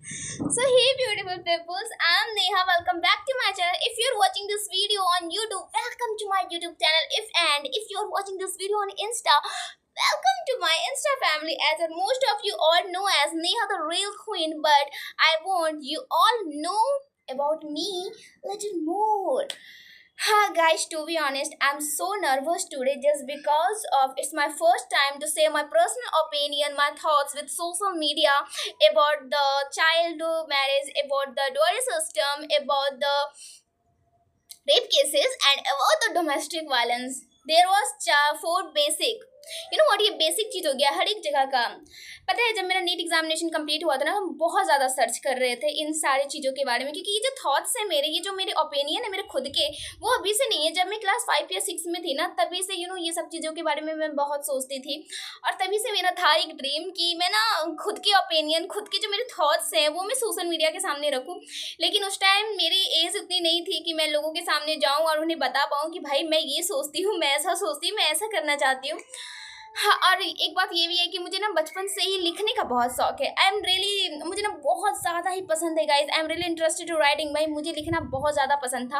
So hey beautiful peoples, I'm Neha. Welcome back to my channel. If you're watching this video on YouTube, welcome to my YouTube channel. If you're watching this video on Insta, welcome to my Insta family. As most of you all know as Neha the real queen, but I want you all know about me little more. Guys, to be honest, I'm so nervous today just because of it's my first time to say my personal opinion, my thoughts with social media about the child marriage, about the dowry system, about the rape cases, and about the domestic violence. There was four basic, what ये basic चीज हो गया हर एक जगह का। पता है जब मेरा नीट एग्जामिनेशन कंप्लीट हुआ था ना, हम बहुत ज़्यादा सर्च कर रहे थे इन सारी चीज़ों के बारे में, क्योंकि ये जो थॉट्स है मेरे, ये जो मेरे ओपिनियन है मेरे खुद के, वो अभी से नहीं है। जब मैं क्लास 5 या 6 में थी ना, तभी से ये सब चीज़ों के बारे में मैं बहुत सोचती थी, और तभी से मेरा था एक ड्रीम कि मैं ना खुद के ओपिनियन, खुद के जो मेरे थॉट्स हैं वो मैं सोशल मीडिया के सामने रखूँ। लेकिन उस टाइम मेरी एज उतनी नहीं थी कि मैं लोगों के सामने जाऊँ और उन्हें बता पाऊँ कि भाई मैं ये सोचती हूँ, मैं ऐसा सोचती हूँ, मैं ऐसा करना चाहती हूँ। हाँ, और एक बात ये भी है कि मुझे ना बचपन से ही लिखने का बहुत शौक है। आई एम रियली, मुझे ना बहुत ज़्यादा ही पसंद है guys. I am really interested to writing. भाई मुझे लिखना बहुत ज़्यादा पसंद था।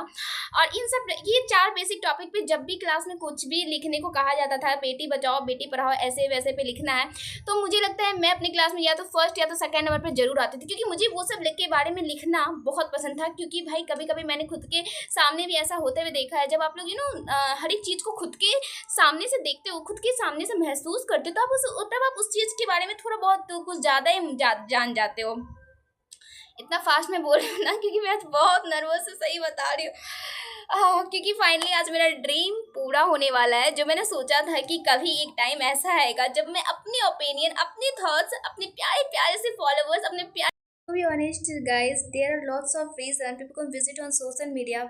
और इन सब ये 4 बेसिक टॉपिक पे जब भी क्लास में कुछ भी लिखने को कहा जाता था, बेटी बचाओ बेटी पढ़ाओ ऐसे वैसे पे लिखना है, तो मुझे लगता है मैं अपनी क्लास में या तो फर्स्ट या तो सेकेंड नंबर पर जरूर आती थी, क्योंकि मुझे वो सब के बारे में लिखना बहुत पसंद था। क्योंकि भाई कभी कभी मैंने खुद के सामने भी ऐसा होते हुए देखा है, जब आप लोग हर एक चीज़ को खुद के सामने से देखते हो, खुद के सामने से महसूस करते हो, तब आप उस चीज़ के बारे में थोड़ा बहुत तो कुछ ज़्यादा ही जान जाते हो। इतना फास्ट में बोल रही हूँ ना, क्योंकि मैं आज बहुत नर्वस है, सही बता रही हूँ। क्योंकि फाइनली आज मेरा ड्रीम पूरा होने वाला है, जो मैंने सोचा था कि कभी एक टाइम ऐसा आएगा जब मैं अपने ओपिनियन, अपने थॉट्स, अपने प्यारे प्यारे से फॉलोवर्स, अपने प्यारे To be honest, guys, there are lots of reasons people can visit on social media.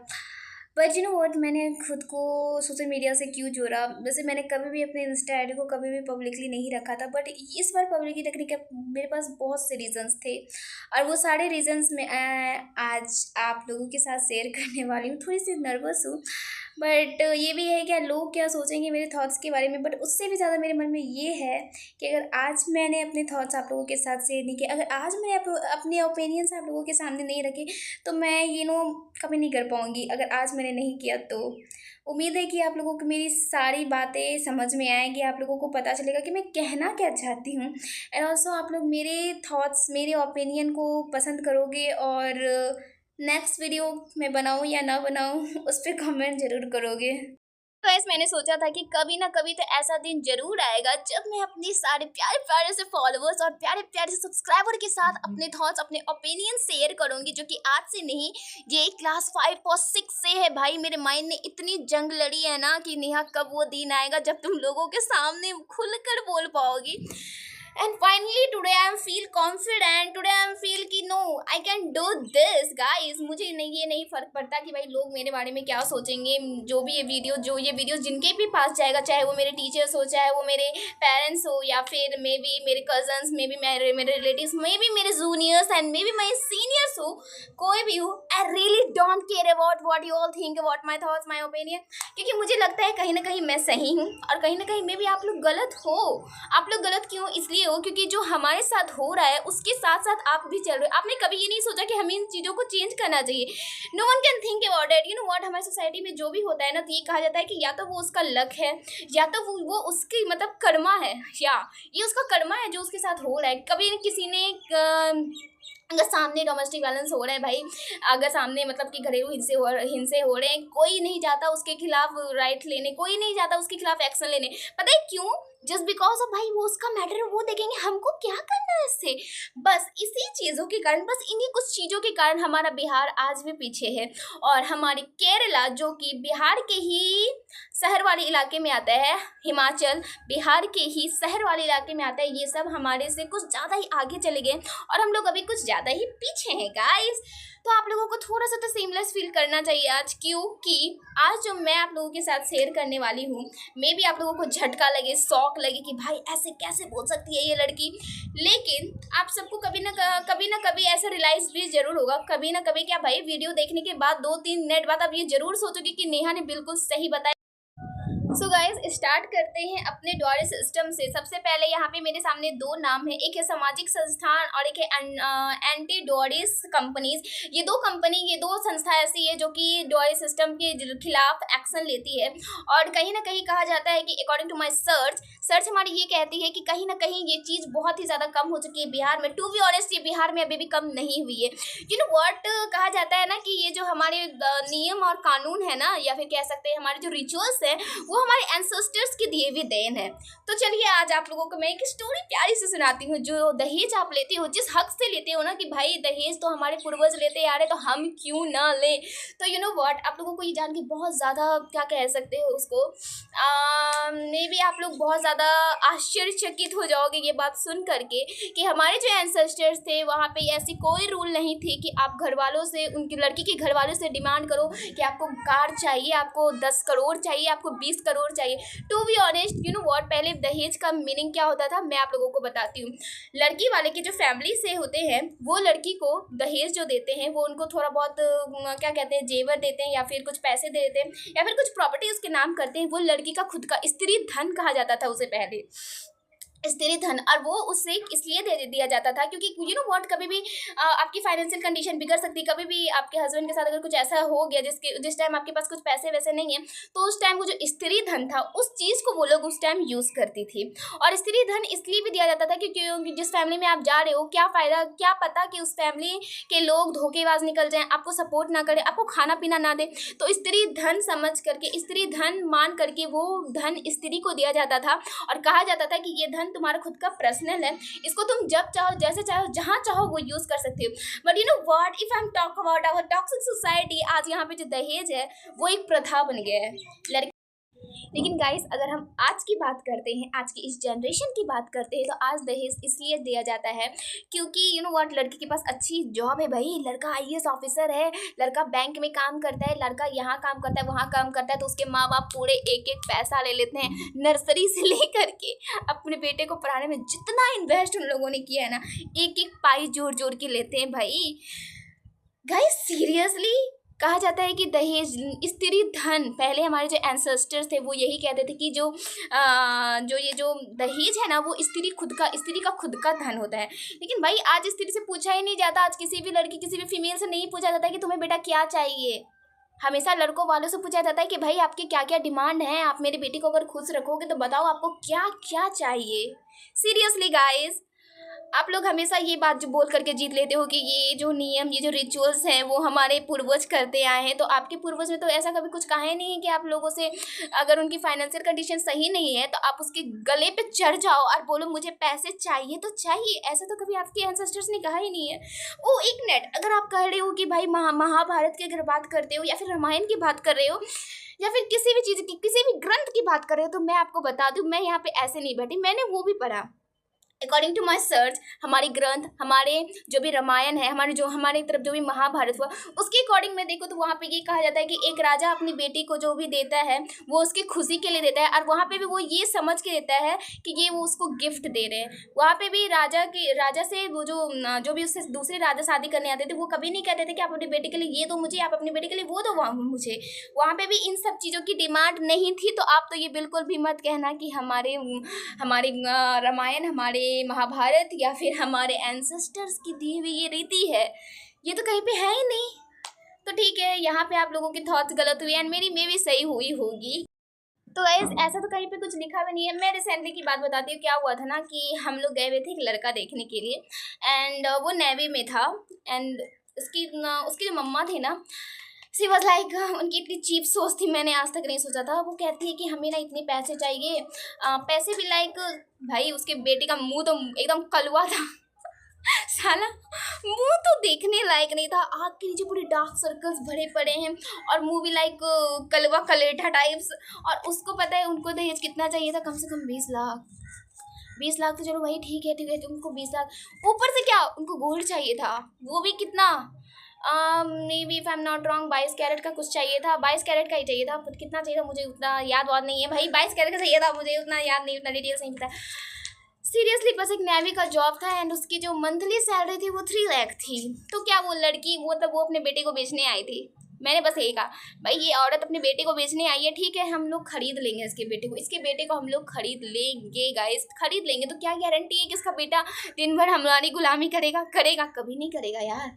But what, मैंने खुद को सोशल मीडिया से क्यों जोड़ा। वैसे मैंने कभी भी अपने इंस्टा आई डी को कभी भी पब्लिकली नहीं रखा था, बट इस बार पब्लिकली रखने के मेरे पास बहुत से रीजंस थे, और वो सारे रीजंस मैं आज आप लोगों के साथ शेयर करने वाली हूँ। थोड़ी सी नर्वस हूँ, बट ये भी है कि लोग क्या सोचेंगे मेरे थॉट्स के बारे में। बट उससे भी ज़्यादा मेरे मन में ये है कि अगर आज मैंने अपने थॉट्स आप लोगों के साथ शेयर नहीं किए, अगर आज मैंने अपने ओपिनियंस आप लोगों के सामने नहीं रखे, तो मैं कभी नहीं कर पाऊँगी। अगर आज मैंने नहीं किया तो उम्मीद है कि आप लोगों को मेरी सारी बातें समझ में आएंगी, आप लोगों को पता चलेगा कि मैं कहना क्या चाहती हूँ। एंड ऑल्सो आप लोग मेरे थॉट्स, मेरे ओपिनियन को पसंद करोगे, और नेक्स्ट वीडियो मैं बनाऊँ या ना बनाऊँ उस पर कमेंट ज़रूर करोगे। तो ऐसे मैंने सोचा था कि कभी ना कभी तो ऐसा दिन जरूर आएगा जब मैं अपने सारे प्यारे प्यारे से फॉलोअर्स और प्यारे प्यारे से सब्सक्राइबर के साथ अपने थॉट्स, अपने ओपिनियन शेयर करूंगी, जो कि आज से नहीं, ये क्लास 5 और 6 से है। भाई मेरे माइंड ने इतनी जंग लड़ी है ना कि नेहा कब वो दिन आएगा जब तुम लोगों के सामने खुलकर बोल पाओगी। And finally today I am feel confident, today I am feel कि no I can do this guys। मुझे ये नहीं फ़र्क पड़ता कि भाई लोग मेरे बारे में क्या सोचेंगे। जो ये वीडियो जिनके भी पास जाएगा, चाहे वो मेरे टीचर्स हो, चाहे वो मेरे पेरेंट्स हो, या फिर मे बी मेरे कजन्स, मे बी मेरे रिलेटिव्स, मे बी मेरे juniors, and may be my seniors हो, कोई भी हो, आई really don't care about what you all think about my thoughts, my opinion. क्योंकि मुझे लगता है कहीं ना कहीं मैं सही हूँ, और कहीं ना कहीं मे बी आप लोग गलत हो। आप लोग गलत क्यों इसलिए हो क्योंकि जो हमारे साथ हो रहा है उसके साथ साथ आप भी चल रहे हो। आपने कभी ये नहीं सोचा कि हमें इन चीज़ों को चेंज करना चाहिए। No one can think about it. What, हमारी सोसाइटी में जो भी होता है ना, तो ये कहा जाता है कि या तो वो उसका लक है, या तो वो उसकी मतलब कर्मा है, या ये उसका कर्मा है जो उसके साथ हो रहा है। कभी किसी ने अगर सामने डोमेस्टिक वायलेंस हो रहा है भाई, अगर सामने मतलब कि घरेलू हिंसे हो रहे हैं, कोई नहीं जाता उसके खिलाफ राइट लेने, कोई नहीं जाता उसके खिलाफ एक्शन लेने। पता है क्यों? जस्ट बिकॉज ऑफ भाई वो उसका मैटर है, वो देखेंगे हमको क्या करना है इससे। बस इसी चीज़ों के कारण, बस इन्हीं कुछ चीज़ों के कारण हमारा बिहार आज भी पीछे है। और हमारी केरला, जो कि बिहार के ही शहर वाले इलाके में आता है, हिमाचल बिहार के ही शहर वाले इलाके में आता है, ये सब हमारे से कुछ ज़्यादा ही आगे चले गए, और हम लोग अभी कुछ ज़्यादा ही पीछे हैं गाइस। तो आप लोगों को थोड़ा सा तो सेमलेस फील करना चाहिए आज, क्योंकि आज जो मैं आप लोगों के साथ शेयर करने वाली हूँ, मे बी आप लोगों को झटका लगे, शौक लगे कि भाई ऐसे कैसे बोल सकती है ये लड़की। लेकिन आप सबको कभी ना कभी ऐसा रियलाइज भी जरूर होगा, कभी ना कभी। क्या भाई वीडियो देखने के बाद 2-3 मिनट बाद आप ये जरूर सोचोगे कि नेहा ने बिल्कुल सही बताया। सो गाइज स्टार्ट करते हैं अपने डॉरी सिस्टम से। सबसे पहले यहाँ पे मेरे सामने दो नाम है, एक है सामाजिक संस्थान और एक है एंटी डॉरिस कंपनीज। ये दो संस्था ऐसी है जो कि डॉरी सिस्टम के खिलाफ एक्शन लेती है। और कहीं ना कहीं कहा जाता है कि अकॉर्डिंग टू माई सर्च हमारी ये कहती है कि कहीं ना कहीं ये चीज़ बहुत ही ज़्यादा कम हो चुकी है बिहार में। टू बी ऑनेस्ट, ये बिहार में अभी भी कम नहीं हुई है। यू नो व्हाट, कहा जाता है ना कि ये जो हमारे नियम और कानून है ना, या फिर कह सकते हैं हमारे जो रिचुअल्स है, वो हमारे एंसेस्टर्स की दिए हुए देन है। तो चलिए आज आप लोगों को मैं एक स्टोरी प्यारी से सुनाती हूँ। जो दहेज आप लेते हो, जिस हक से लेते हो ना कि भाई दहेज तो हमारे पूर्वज लेते आ रहे तो हम क्यों ना ले। तो यू नो व्हाट, आप लोगों को ये जान के बहुत ज़्यादा क्या कह सकते हो उसको, मे बी आप लोग बहुत ज़्यादा आश्चर्यचकित हो जाओगे ये बात सुन करके कि हमारे जो एंसेस्टर्स थे वहाँ पे ऐसी कोई रूल नहीं थी कि आप घर वालों से, उनकी लड़की के घर वालों से डिमांड करो कि आपको कार चाहिए, आपको 10 करोड़ चाहिए, आपको 20 करोड़ चाहिए। To be honest, you know what, पहले दहेज का मीनिंग क्या होता था मैं आप लोगों को बताती हूँ। लड़की वाले के जो फैमिली से होते हैं वो लड़की को दहेज जो देते हैं वो उनको थोड़ा बहुत क्या कहते हैं, जेवर देते हैं या फिर कुछ पैसे दे देते हैं या फिर कुछ प्रॉपर्टी उसके नाम करते हैं। वो लड़की का खुद का स्त्री धन कहा जाता था उसे पहले, स्त्री धन। और वो उससे इसलिए दे दिया जाता था क्योंकि यू नो व्हाट, कभी भी आपकी फाइनेंशियल कंडीशन बिगड़ सकती है। कभी भी आपके हस्बैंड के साथ अगर कुछ ऐसा हो गया जिस टाइम आपके पास कुछ पैसे वैसे नहीं है, तो उस टाइम वो जो स्त्री धन था उस चीज़ को वो लोग उस टाइम यूज़ करती थी। और स्त्री धन इसलिए भी दिया जाता था क्योंकि जिस फैमिली में आप जा रहे हो, क्या फ़ायदा, क्या पता कि उस फैमिली के लोग धोखेबाज निकल जाएँ, आपको सपोर्ट ना करें, आपको खाना पीना ना दे। तो स्त्री धन समझ करके, स्त्री धन मान करके वो धन स्त्री को दिया जाता था और कहा जाता था कि ये धन तुम्हारा खुद का पर्सनल है, इसको तुम जब चाहो, जैसे चाहो, जहाँ चाहो वो यूज़ कर सकते हो। But you know what, if I am talk about our toxic society, आज यहाँ पे जो दहेज है वो एक प्रथा बन गया है। लेकिन गाइस अगर हम आज की बात करते हैं, आज की इस जनरेशन की बात करते हैं, तो आज दहेज इसलिए दिया जाता है क्योंकि यू नो व्हाट, लड़की के पास अच्छी जॉब है, भाई लड़का आईएएस ऑफिसर है, लड़का बैंक में काम करता है, लड़का यहाँ काम करता है, वहाँ काम करता है, तो उसके माँ बाप पूरे एक एक पैसा ले लेते हैं, नर्सरी से लेकर के अपने बेटे को पढ़ाने में जितना इन्वेस्ट उन लोगों ने किया है ना, एक एक पाई जोड़ जोड़ के लेते हैं भाई। गाइस सीरियसली कहा जाता है कि दहेज, स्त्री धन, पहले हमारे जो एंसेस्टर्स थे वो यही कहते थे कि जो दहेज है ना वो स्त्री का खुद का धन होता है। लेकिन भाई आज स्त्री से पूछा ही नहीं जाता, आज किसी भी लड़की, किसी भी फीमेल से नहीं पूछा जाता कि तुम्हें बेटा क्या चाहिए। हमेशा लड़कों वालों से पूछा जाता है कि भाई आपके क्या क्या डिमांड है, आप मेरी बेटी को अगर खुश रखोगे तो बताओ आपको क्या क्या चाहिए। सीरियसली गाइस, आप लोग हमेशा ये बात जो बोल करके जीत लेते हो कि ये जो नियम, ये जो रिचुअल्स हैं वो हमारे पूर्वज करते आए हैं। तो आपके पूर्वज ने तो ऐसा कभी कुछ कहा ही नहीं है कि आप लोगों से अगर उनकी फाइनेंशियल कंडीशन सही नहीं है तो आप उसके गले पे चढ़ जाओ और बोलो मुझे पैसे चाहिए तो चाहिए। ऐसा तो कभी आपके एंसेस्टर्स ने कहा ही नहीं है। ओ एक मिनट, अगर आप कह रहे हो कि भाई महाभारत की अगर बात करते हो या फिर रामायण की बात कर रहे हो या फिर किसी भी चीज़ की, किसी भी ग्रंथ की बात कर रहे हो, तो मैं आपको बता दूं मैं यहाँ पे ऐसे नहीं बैठी, मैंने वो भी पढ़ा। अकॉर्डिंग टू माई सर्च, हमारी ग्रंथ, हमारे जो भी रामायण है, हमारे तरफ जो भी महाभारत हुआ, उसके अकॉर्डिंग में देखो तो वहाँ पे ये कहा जाता है कि एक राजा अपनी बेटी को जो भी देता है वो उसकी खुशी के लिए देता है, और वहाँ पे भी वो ये समझ के देता है कि ये वो उसको गिफ्ट दे रहे हैं। वहाँ पे भी राजा से वो जो भी उससे दूसरे राजा शादी करने आते थे वो कभी नहीं कहते थे कि आप अपनी बेटी के लिए ये दो मुझे, आप अपनी बेटी के लिए वो दो मुझे। वहाँ पे भी इन सब चीज़ों की डिमांड नहीं थी। तो आप तो ये बिल्कुल भी मत कहना कि हमारे रामायण, हमारे महाभारत या फिर हमारे एंसेस्टर्स की दी हुई ये रीति है, ये तो कहीं पे है ही नहीं। तो ठीक है, यहाँ पे आप लोगों की थॉट्स गलत हुई एंड मेरी मे भी सही हुई होगी। तो गाइस ऐसा तो कहीं पे कुछ लिखा भी नहीं है। मैं रिसेंटली की बात बताती हूँ, क्या हुआ था ना कि हम लोग गए हुए थे एक लड़का देखने के लिए एंड वो नेवी में था एंड उसकी जो मम्मा थी ना, सी वॉज लाइक, उनकी इतनी चीप सोच थी, मैंने आज तक नहीं सोचा था। वो कहती है कि हमें ना इतने पैसे चाहिए, पैसे भी लाइक, भाई उसके बेटे का मुंह तो एकदम कलवा था साला मुंह तो देखने लायक नहीं था, आँख के नीचे पूरे डार्क सर्कल्स भरे पड़े हैं और मुंह भी लाइक कलवा कलेठा टाइप्स। और उसको पता है उनको दहेज कितना चाहिए था, कम से कम 20 लाख। 20 लाख तो चलो भाई ठीक है तो उनको 20 लाख, ऊपर से क्या उनको गोल्ड चाहिए था, वो भी कितना, maybe if I am not wrong 22 carat का कुछ चाहिए था, 22 कैरेट का ही चाहिए था। कितना चाहिए था मुझे उतना याद वाद नहीं है भाई, 22 कैरेट का चाहिए था, मुझे उतना याद नहीं, उतना डिटेल्स नहीं पता सीरियसली। बस एक नेवी का जॉब था एंड उसकी जो मंथली सैलरी थी वो 3 लाख थी। तो क्या वो लड़की वो अपने बेटे को बेचने आई थी, मैंने बस यही कहा, भाई ये औरत अपने बेटे को बेचने आई है, ठीक है हम लोग खरीद लेंगे इसके बेटे को हम लोग खरीद लेंगे गाइस, खरीद लेंगे। तो क्या गारंटी है कि इसका बेटा दिन भर हमारी गुलामी करेगा? कभी नहीं करेगा यार।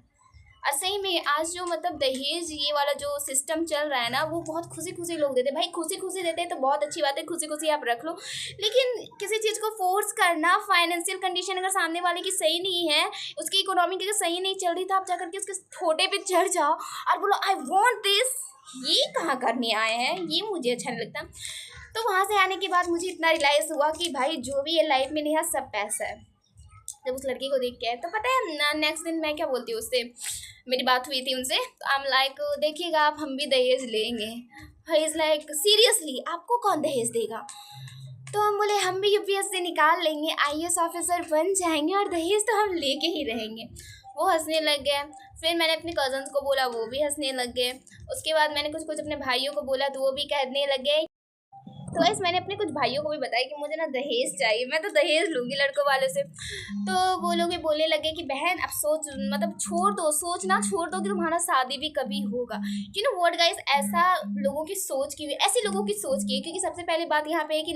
और सही में आज जो मतलब दहेज ये वाला जो सिस्टम चल रहा है ना, वो बहुत खुशी खुशी लोग देते हैं। भाई खुशी खुशी देते हैं तो बहुत अच्छी बात है, खुशी खुशी आप रख लो, लेकिन किसी चीज़ को फोर्स करना, फाइनेंशियल कंडीशन अगर सामने वाले की सही नहीं है, उसकी इकोनॉमिक अगर सही नहीं चल रही, तो आप जाकर के उसके ठोटे पे चढ़ जाओ और बोलो आई वॉन्ट दिस, ये कहाँ करने आए हैं, ये मुझे अच्छा नहीं लगता। तो वहाँ से आने के बाद मुझे इतना रियलाइज़ हुआ कि भाई जो भी है लाइफ में नहीं है, सब पैसा है। जब उस लड़की को देख के आए तो पता है नेक्स्ट दिन मैं क्या बोलती हूँ उससे, मेरी बात हुई थी उनसे, तो आई एम लाइक देखिएगा आप हम भी दहेज लेंगे। ही इज़ लाइक सीरियसली आपको कौन दहेज देगा? तो हम बोले हम भी यूपीएससी निकाल लेंगे, आईएएस ऑफिसर बन जाएंगे और दहेज तो हम लेके ही रहेंगे। वो हंसने लग गए। फिर मैंने अपने कज़न्स को बोला, वो भी हंसने लग गए। उसके बाद मैंने कुछ कुछ अपने भाइयों को बोला तो वो भी कहने लग गए। तो वैसे मैंने अपने कुछ भाइयों को भी बताया कि मुझे ना दहेज चाहिए, मैं तो दहेज लूँगी लड़कों वाले से। तो वो लोग भी बोलने लगे कि बहन अब सोच, मतलब छोड़ दो, सोचना छोड़ दो कि तुम्हारा शादी भी कभी होगा। यू नो व्हाट गाइस, ऐसा लोगों की सोच की, ऐसी लोगों की सोच की है, क्योंकि सबसे पहली बात यहाँ पे है कि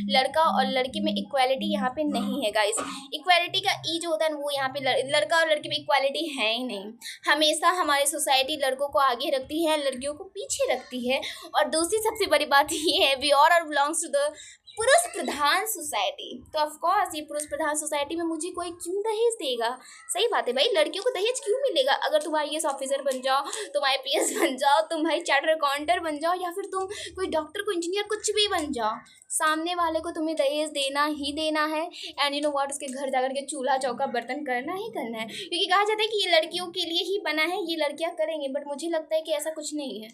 लड़का और लड़की में इक्वालिटी यहाँ पे नहीं है गाइस। इक्वालिटी का ई जो होता है वो यहाँ पे लड़का और लड़की में इक्वालिटी है ही नहीं। हमेशा हमारी सोसाइटी लड़कों को आगे रखती है, लड़कियों को पीछे रखती है। और दूसरी सबसे बड़ी बात ये है, we all belongs to the पुरुष प्रधान सोसाइटी। तो ऑफ कोर्स ये पुरुष प्रधान सोसाइटी में मुझे कोई क्यों दहेज देगा? सही बात है भाई, लड़कियों को दहेज क्यों मिलेगा? अगर तुम आईएएस ऑफिसर बन जाओ, तुम आईपीएस बन जाओ, तुम भाई चार्टर अकाउंटेंट बन जाओ, या फिर तुम कोई डॉक्टर, कोई इंजीनियर, कुछ भी बन जाओ, सामने वाले को तुम्हें दहेज देना ही देना है। एंड यू नो व्हाट, उसके घर जाकर के चूल्हा चौका बर्तन करना ही करना है, क्योंकि कहा जाता है कि ये लड़कियों के लिए ही बना है, ये लड़कियां करेंगे। बट मुझे लगता है कि ऐसा कुछ नहीं है,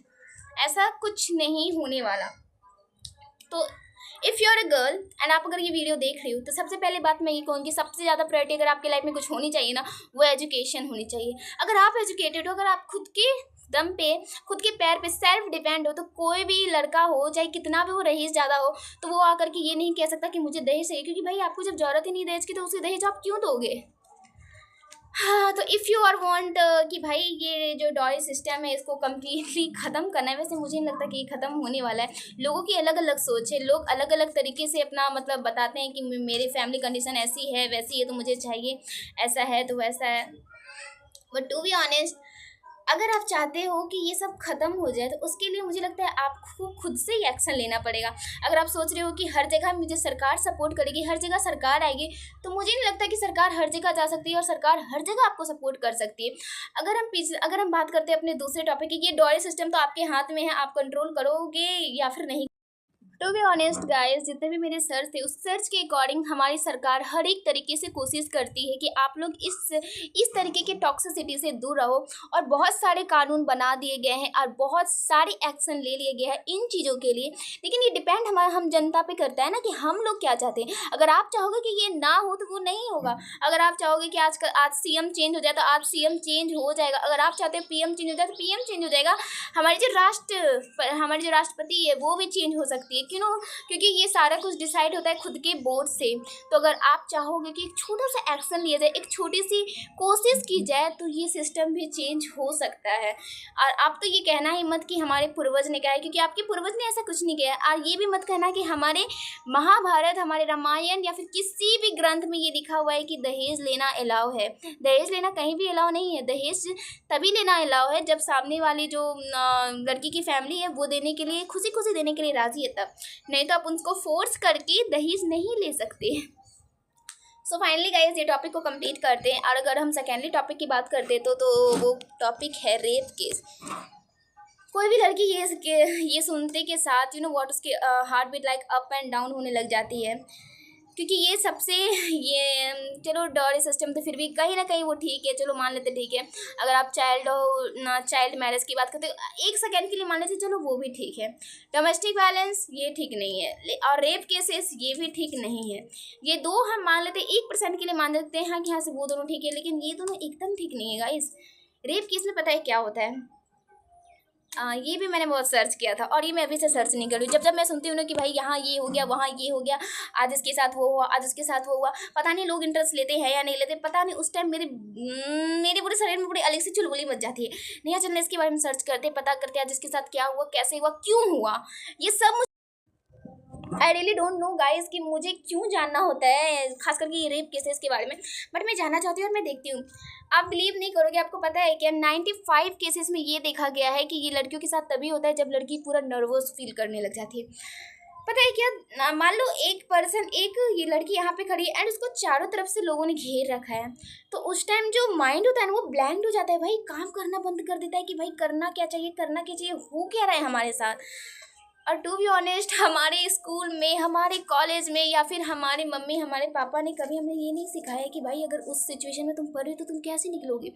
ऐसा कुछ नहीं होने वाला। तो if you are a girl and आप अगर ये वीडियो देख रही हो, तो सबसे पहले बात मैं ये कहूँगी, सबसे ज़्यादा प्रायोरिटी अगर आपकी लाइफ में कुछ होनी चाहिए ना, वो एजुकेशन होनी चाहिए। अगर आप एजुकेटेड हो, अगर आप खुद के दम पे, खुद के पैर पे सेल्फ डिपेंड हो, तो कोई भी लड़का हो, चाहे कितना भी वो रईस ज़्यादा हो, तो वो आकर के ये नहीं कह सकता कि मुझे दहेज चाहिए, क्योंकि भाई आपको जब ज़रूरत ही नहीं दहेज की, तो उसे दहेज आप क्यों दोगे? हाँ, तो इफ़ यू आर वांट कि भाई ये जो डॉरी सिस्टम है इसको कम्प्लीटली ख़त्म करना है, वैसे मुझे नहीं लगता कि ये ख़त्म होने वाला है। लोगों की अलग अलग सोच है, लोग अलग अलग तरीके से अपना मतलब बताते हैं कि मेरी फैमिली कंडीशन ऐसी है, वैसी है, तो मुझे चाहिए, ऐसा है तो वैसा है। बट टू बी ऑनेस्ट, अगर आप चाहते हो कि ये सब ख़त्म हो जाए, तो उसके लिए मुझे लगता है आपको खुद से ही एक्शन लेना पड़ेगा। अगर आप सोच रहे हो कि हर जगह मुझे सरकार सपोर्ट करेगी, हर जगह सरकार आएगी, तो मुझे नहीं लगता कि सरकार हर जगह जा सकती है और सरकार हर जगह आपको सपोर्ट कर सकती है। अगर हम बात करते हैं अपने दूसरे टॉपिक की, ये डॉरी सिस्टम तो आपके हाथ में है, आप कंट्रोल करोगे या फिर नहीं। टू बी ऑनेस्ट गाइस, जितने भी मेरे सर्च थे, उस सर्च के अकॉर्डिंग हमारी सरकार हर एक तरीके से कोशिश करती है कि आप लोग इस तरीके के टॉक्सिसिटी से दूर रहो, और बहुत सारे कानून बना दिए गए हैं और बहुत सारे एक्शन ले लिए गए हैं इन चीज़ों के लिए। लेकिन ये डिपेंड हम जनता पे करता है ना कि हम लोग क्या चाहते हैं। अगर आप चाहोगे कि ये ना हो, तो वो नहीं होगा। अगर आप चाहोगे कि आज सीएम चेंज हो जाए, तो आज सीएम चेंज हो जाएगा। अगर आप चाहते हो पीएम चेंज हो जाए, तो पीएम चेंज हो जाएगा। हमारी जो राष्ट्रपति है वो भी चेंज हो सकती है, क्यों? क्योंकि ये सारा कुछ डिसाइड होता है खुद के बोर्ड से। तो अगर आप चाहोगे कि एक छोटा सा एक्शन लिया जाए, एक छोटी सी कोशिश की जाए, तो ये सिस्टम भी चेंज हो सकता है। और आप तो ये कहना ही मत कि हमारे पूर्वज ने कहा है, क्योंकि आपके पूर्वज ने ऐसा कुछ नहीं किया है। और ये भी मत कहना कि हमारे महाभारत, हमारे रामायण या फिर किसी भी ग्रंथ में ये लिखा हुआ है कि दहेज लेना अलाउ है। दहेज लेना कहीं भी अलाउ नहीं है। दहेज तभी लेना अलाउ है जब सामने वाली जो लड़की की फैमिली है वो देने के लिए, खुशी खुशी देने के लिए राजी है तब, नहीं तो आप उनको फोर्स करके दहेज नहीं ले सकते। सो फाइनली गाइस, ये टॉपिक को कंप्लीट करते हैं। और अगर हम सेकेंडली टॉपिक की बात करते हैं तो वो टॉपिक है रेप केस। कोई भी लड़की ये सुनते के साथ यू नो व्हाट, उसके heart beat like up and down होने लग जाती है, क्योंकि ये सबसे ये चलो डॉरी सिस्टम तो फिर भी कहीं ना कहीं वो ठीक है, चलो मान लेते ठीक है। अगर आप चाइल्ड मैरिज की बात करते हो, एक सेकेंड के लिए मान लेते, चलो वो भी ठीक है। डोमेस्टिक वायलेंस ये ठीक नहीं है, और रेप केसेस ये भी ठीक नहीं है। ये दो हम मान लेते 1% के लिए मान सकते हैं, हाँ कि हाँ से वो दोनों ठीक है, लेकिन ये दोनों एकदम ठीक नहीं है गाइस। रेप केस में पता है क्या होता है, ये भी मैंने बहुत सर्च किया था और ये मैं अभी से सर्च नहीं करूँ। जब जब मैं सुनती हूँ ना कि भाई यहाँ ये हो गया, वहाँ ये हो गया, आज इसके साथ वो हुआ, आज उसके साथ वो हुआ, पता नहीं लोग इंटरेस्ट लेते हैं या नहीं लेते, पता नहीं। उस टाइम मेरे पूरे शरीर में बड़ी अलग सी चुलबुली मच जाती है। नहीं चलना इसके बारे में सर्च करते, पता करते आज इसके साथ क्या हुआ, कैसे हुआ, क्यों हुआ, ये सब आई रियली डोंट नो गाइज कि मुझे क्यों जानना होता है, खास करके ये रेप केसेस के बारे में। बट मैं जानना चाहती हूँ और मैं देखती हूँ। आप बिलीव नहीं करोगे, आपको पता है क्या 95 केसेस में ये देखा गया है कि ये लड़कियों के साथ तभी होता है जब लड़की पूरा नर्वस फील करने लग जाती है। पता है क्या, मान लो एक ये लड़की यहाँ पे खड़ी है एंड उसको चारों तरफ से लोगों ने घेर रखा है, तो उस टाइम जो माइंड होता है ना वो ब्लैंक हो जाता है भाई, काम करना बंद कर देता है कि भाई करना क्या चाहिए, करना क्या चाहिए, हो क्या रहा है हमारे साथ। और टू बी ऑनेस्ट, हमारे स्कूल में, हमारे कॉलेज में या फिर हमारे मम्मी हमारे पापा ने कभी हमें ये नहीं सिखाया कि भाई अगर उस सिचुएशन में तुम पढ़ रहे हो तो तुम कैसे निकलोगे।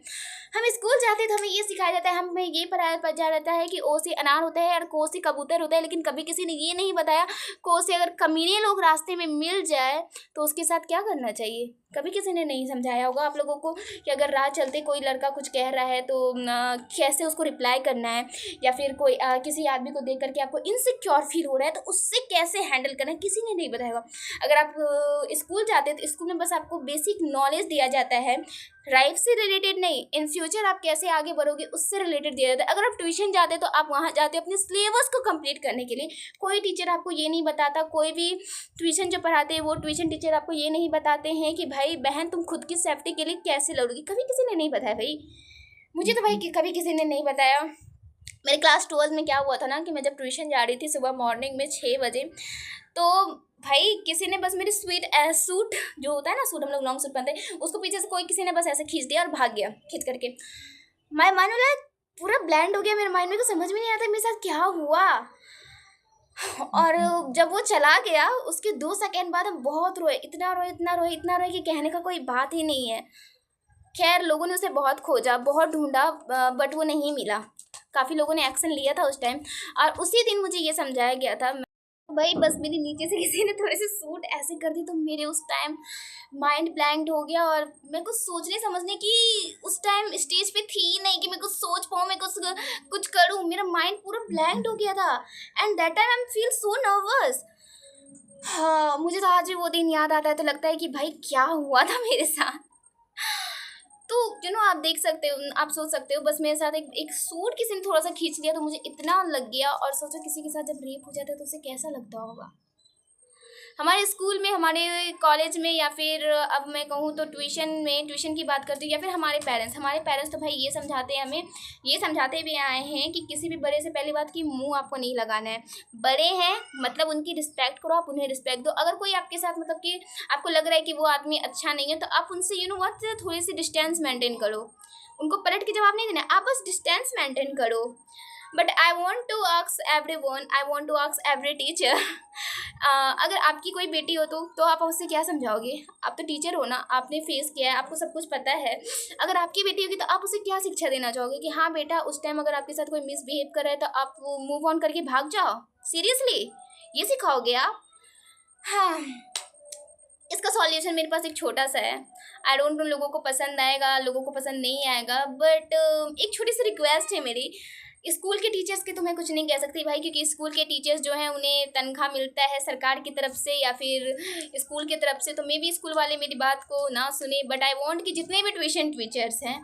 हम स्कूल जाते तो हमें ये सिखाया जाता है, हमें ये पढ़ाया जा रहता है कि ओ से अनार होता है और को से कबूतर होता है, लेकिन कभी किसी ने ये नहीं बताया को से अगर कमीने लोग रास्ते में मिल जाए तो उसके साथ क्या करना चाहिए। कभी किसी ने नहीं समझाया होगा आप लोगों को कि अगर राह चलते कोई लड़का कुछ कह रहा है तो कैसे उसको रिप्लाई करना है, या फिर कोई किसी आदमी को देख करके आपको इनसिक्योर फील हो रहा है तो उससे कैसे हैंडल करना है, किसी ने नहीं बताया होगा। अगर आप स्कूल जाते हैं तो स्कूल में बस आपको बेसिक नॉलेज दिया जाता है, लाइफ से रिलेटेड नहीं, इन फ्यूचर आप कैसे आगे बढ़ोगे उससे रिलेटेड दिया जाता है। अगर आप ट्यूशन जाते तो आप वहाँ जाते अपने सिलेबस को कंप्लीट करने के लिए, कोई टीचर आपको ये नहीं बताता, कोई भी ट्यूशन जो पढ़ाते हैं वो ट्यूशन टीचर आपको ये नहीं बताते हैं कि भाई बहन तुम खुद की सेफ्टी के लिए कैसे लड़ोगी, कभी किसी ने नहीं बताया भाई। मुझे तो भाई कभी किसी ने नहीं बताया। मेरे क्लास 12 में क्या हुआ था ना कि मैं जब ट्यूशन जा रही थी सुबह मॉर्निंग में 6 बजे, तो भाई किसी ने बस मेरी सूट जो होता है ना, सूट हम लोग लॉन्ग सूट पहनते हैं, उसको पीछे से कोई किसी ने बस ऐसे खींच दिया और भाग गया खींच करके। मैं मानो पूरा ब्लैंड हो गया मेरे माइंड में, तो समझ में नहीं आता मेरे साथ क्या हुआ। और जब वो चला गया उसके 2 सेकेंड बाद हम बहुत रोए, इतना रोए इतना रोए इतना रोए कि कहने का कोई बात ही नहीं है। खैर लोगों ने उसे बहुत खोजा, बहुत ढूंढा, बट वो नहीं मिला। काफ़ी लोगों ने एक्शन लिया था उस टाइम, और उसी दिन मुझे ये समझाया गया था भाई, बस मेरे नीचे से किसी ने थोड़े से सूट ऐसे कर दी तो मेरे उस टाइम माइंड ब्लैंक हो गया। और मैं कुछ सोचने समझने की उस टाइम स्टेज पे थी ही नहीं कि मैं कुछ सोच पाऊँ, मैं कुछ करूँ, मेरा माइंड पूरा ब्लैंक हो गया था and that time I feel so nervous. हाँ, मुझे तो आज भी वो दिन याद आता है तो लगता है कि भाई क्या हुआ था मेरे साथ। तो आप देख सकते हो, आप सोच सकते हो, बस मेरे साथ एक सूट किसी ने थोड़ा सा खींच लिया तो मुझे इतना लग गया। और सोचो किसी के साथ जब रेप हो जाता है तो उसे कैसा लगता होगा। हमारे स्कूल में, हमारे कॉलेज में, या फिर अब मैं कहूँ तो ट्यूशन की बात करती हूँ, या फिर हमारे पेरेंट्स तो भाई ये समझाते हैं हमें, ये समझाते भी आए हैं कि किसी भी बड़े से पहली बात की मुंह आपको नहीं लगाना है। बड़े हैं मतलब उनकी रिस्पेक्ट करो, आप उन्हें रिस्पेक्ट दो। अगर कोई आपके साथ मतलब कि आपको लग रहा है कि वो आदमी अच्छा नहीं है तो आप उनसे थोड़ी सी डिस्टेंस मेंटेन करो। उनको पलट के जवाब नहीं देना, आप बस डिस्टेंस मेंटेन करो। But I want to ask everyone, I want to ask every teacher, अगर आपकी कोई बेटी हो तो आप उससे क्या समझाओगे। आप तो टीचर हो ना, आपने फेस किया है, आपको सब कुछ पता है। अगर आपकी बेटी होगी तो आप उसे क्या शिक्षा देना चाहोगे कि हाँ बेटा उस टाइम अगर आपके साथ कोई मिसबिहेव कर रहा है तो आप मूव ऑन करके भाग जाओ। सीरियसली ये सिखाओगे आप। हाँ, इसका सॉल्यूशन मेरे पास एक छोटा सा है। आई डोंट नो लोगों को पसंद आएगा, लोगों को पसंद नहीं आएगा, बट एक छोटी सी रिक्वेस्ट है मेरी। स्कूल के टीचर्स के तो मैं कुछ नहीं कह सकती भाई, क्योंकि स्कूल के टीचर्स जो हैं उन्हें तनख्वाह मिलता है सरकार की तरफ से या फिर स्कूल की तरफ से, तो मे बी स्कूल वाले मेरी बात को ना सुने। बट आई वांट कि जितने भी ट्यूशन टीचर्स हैं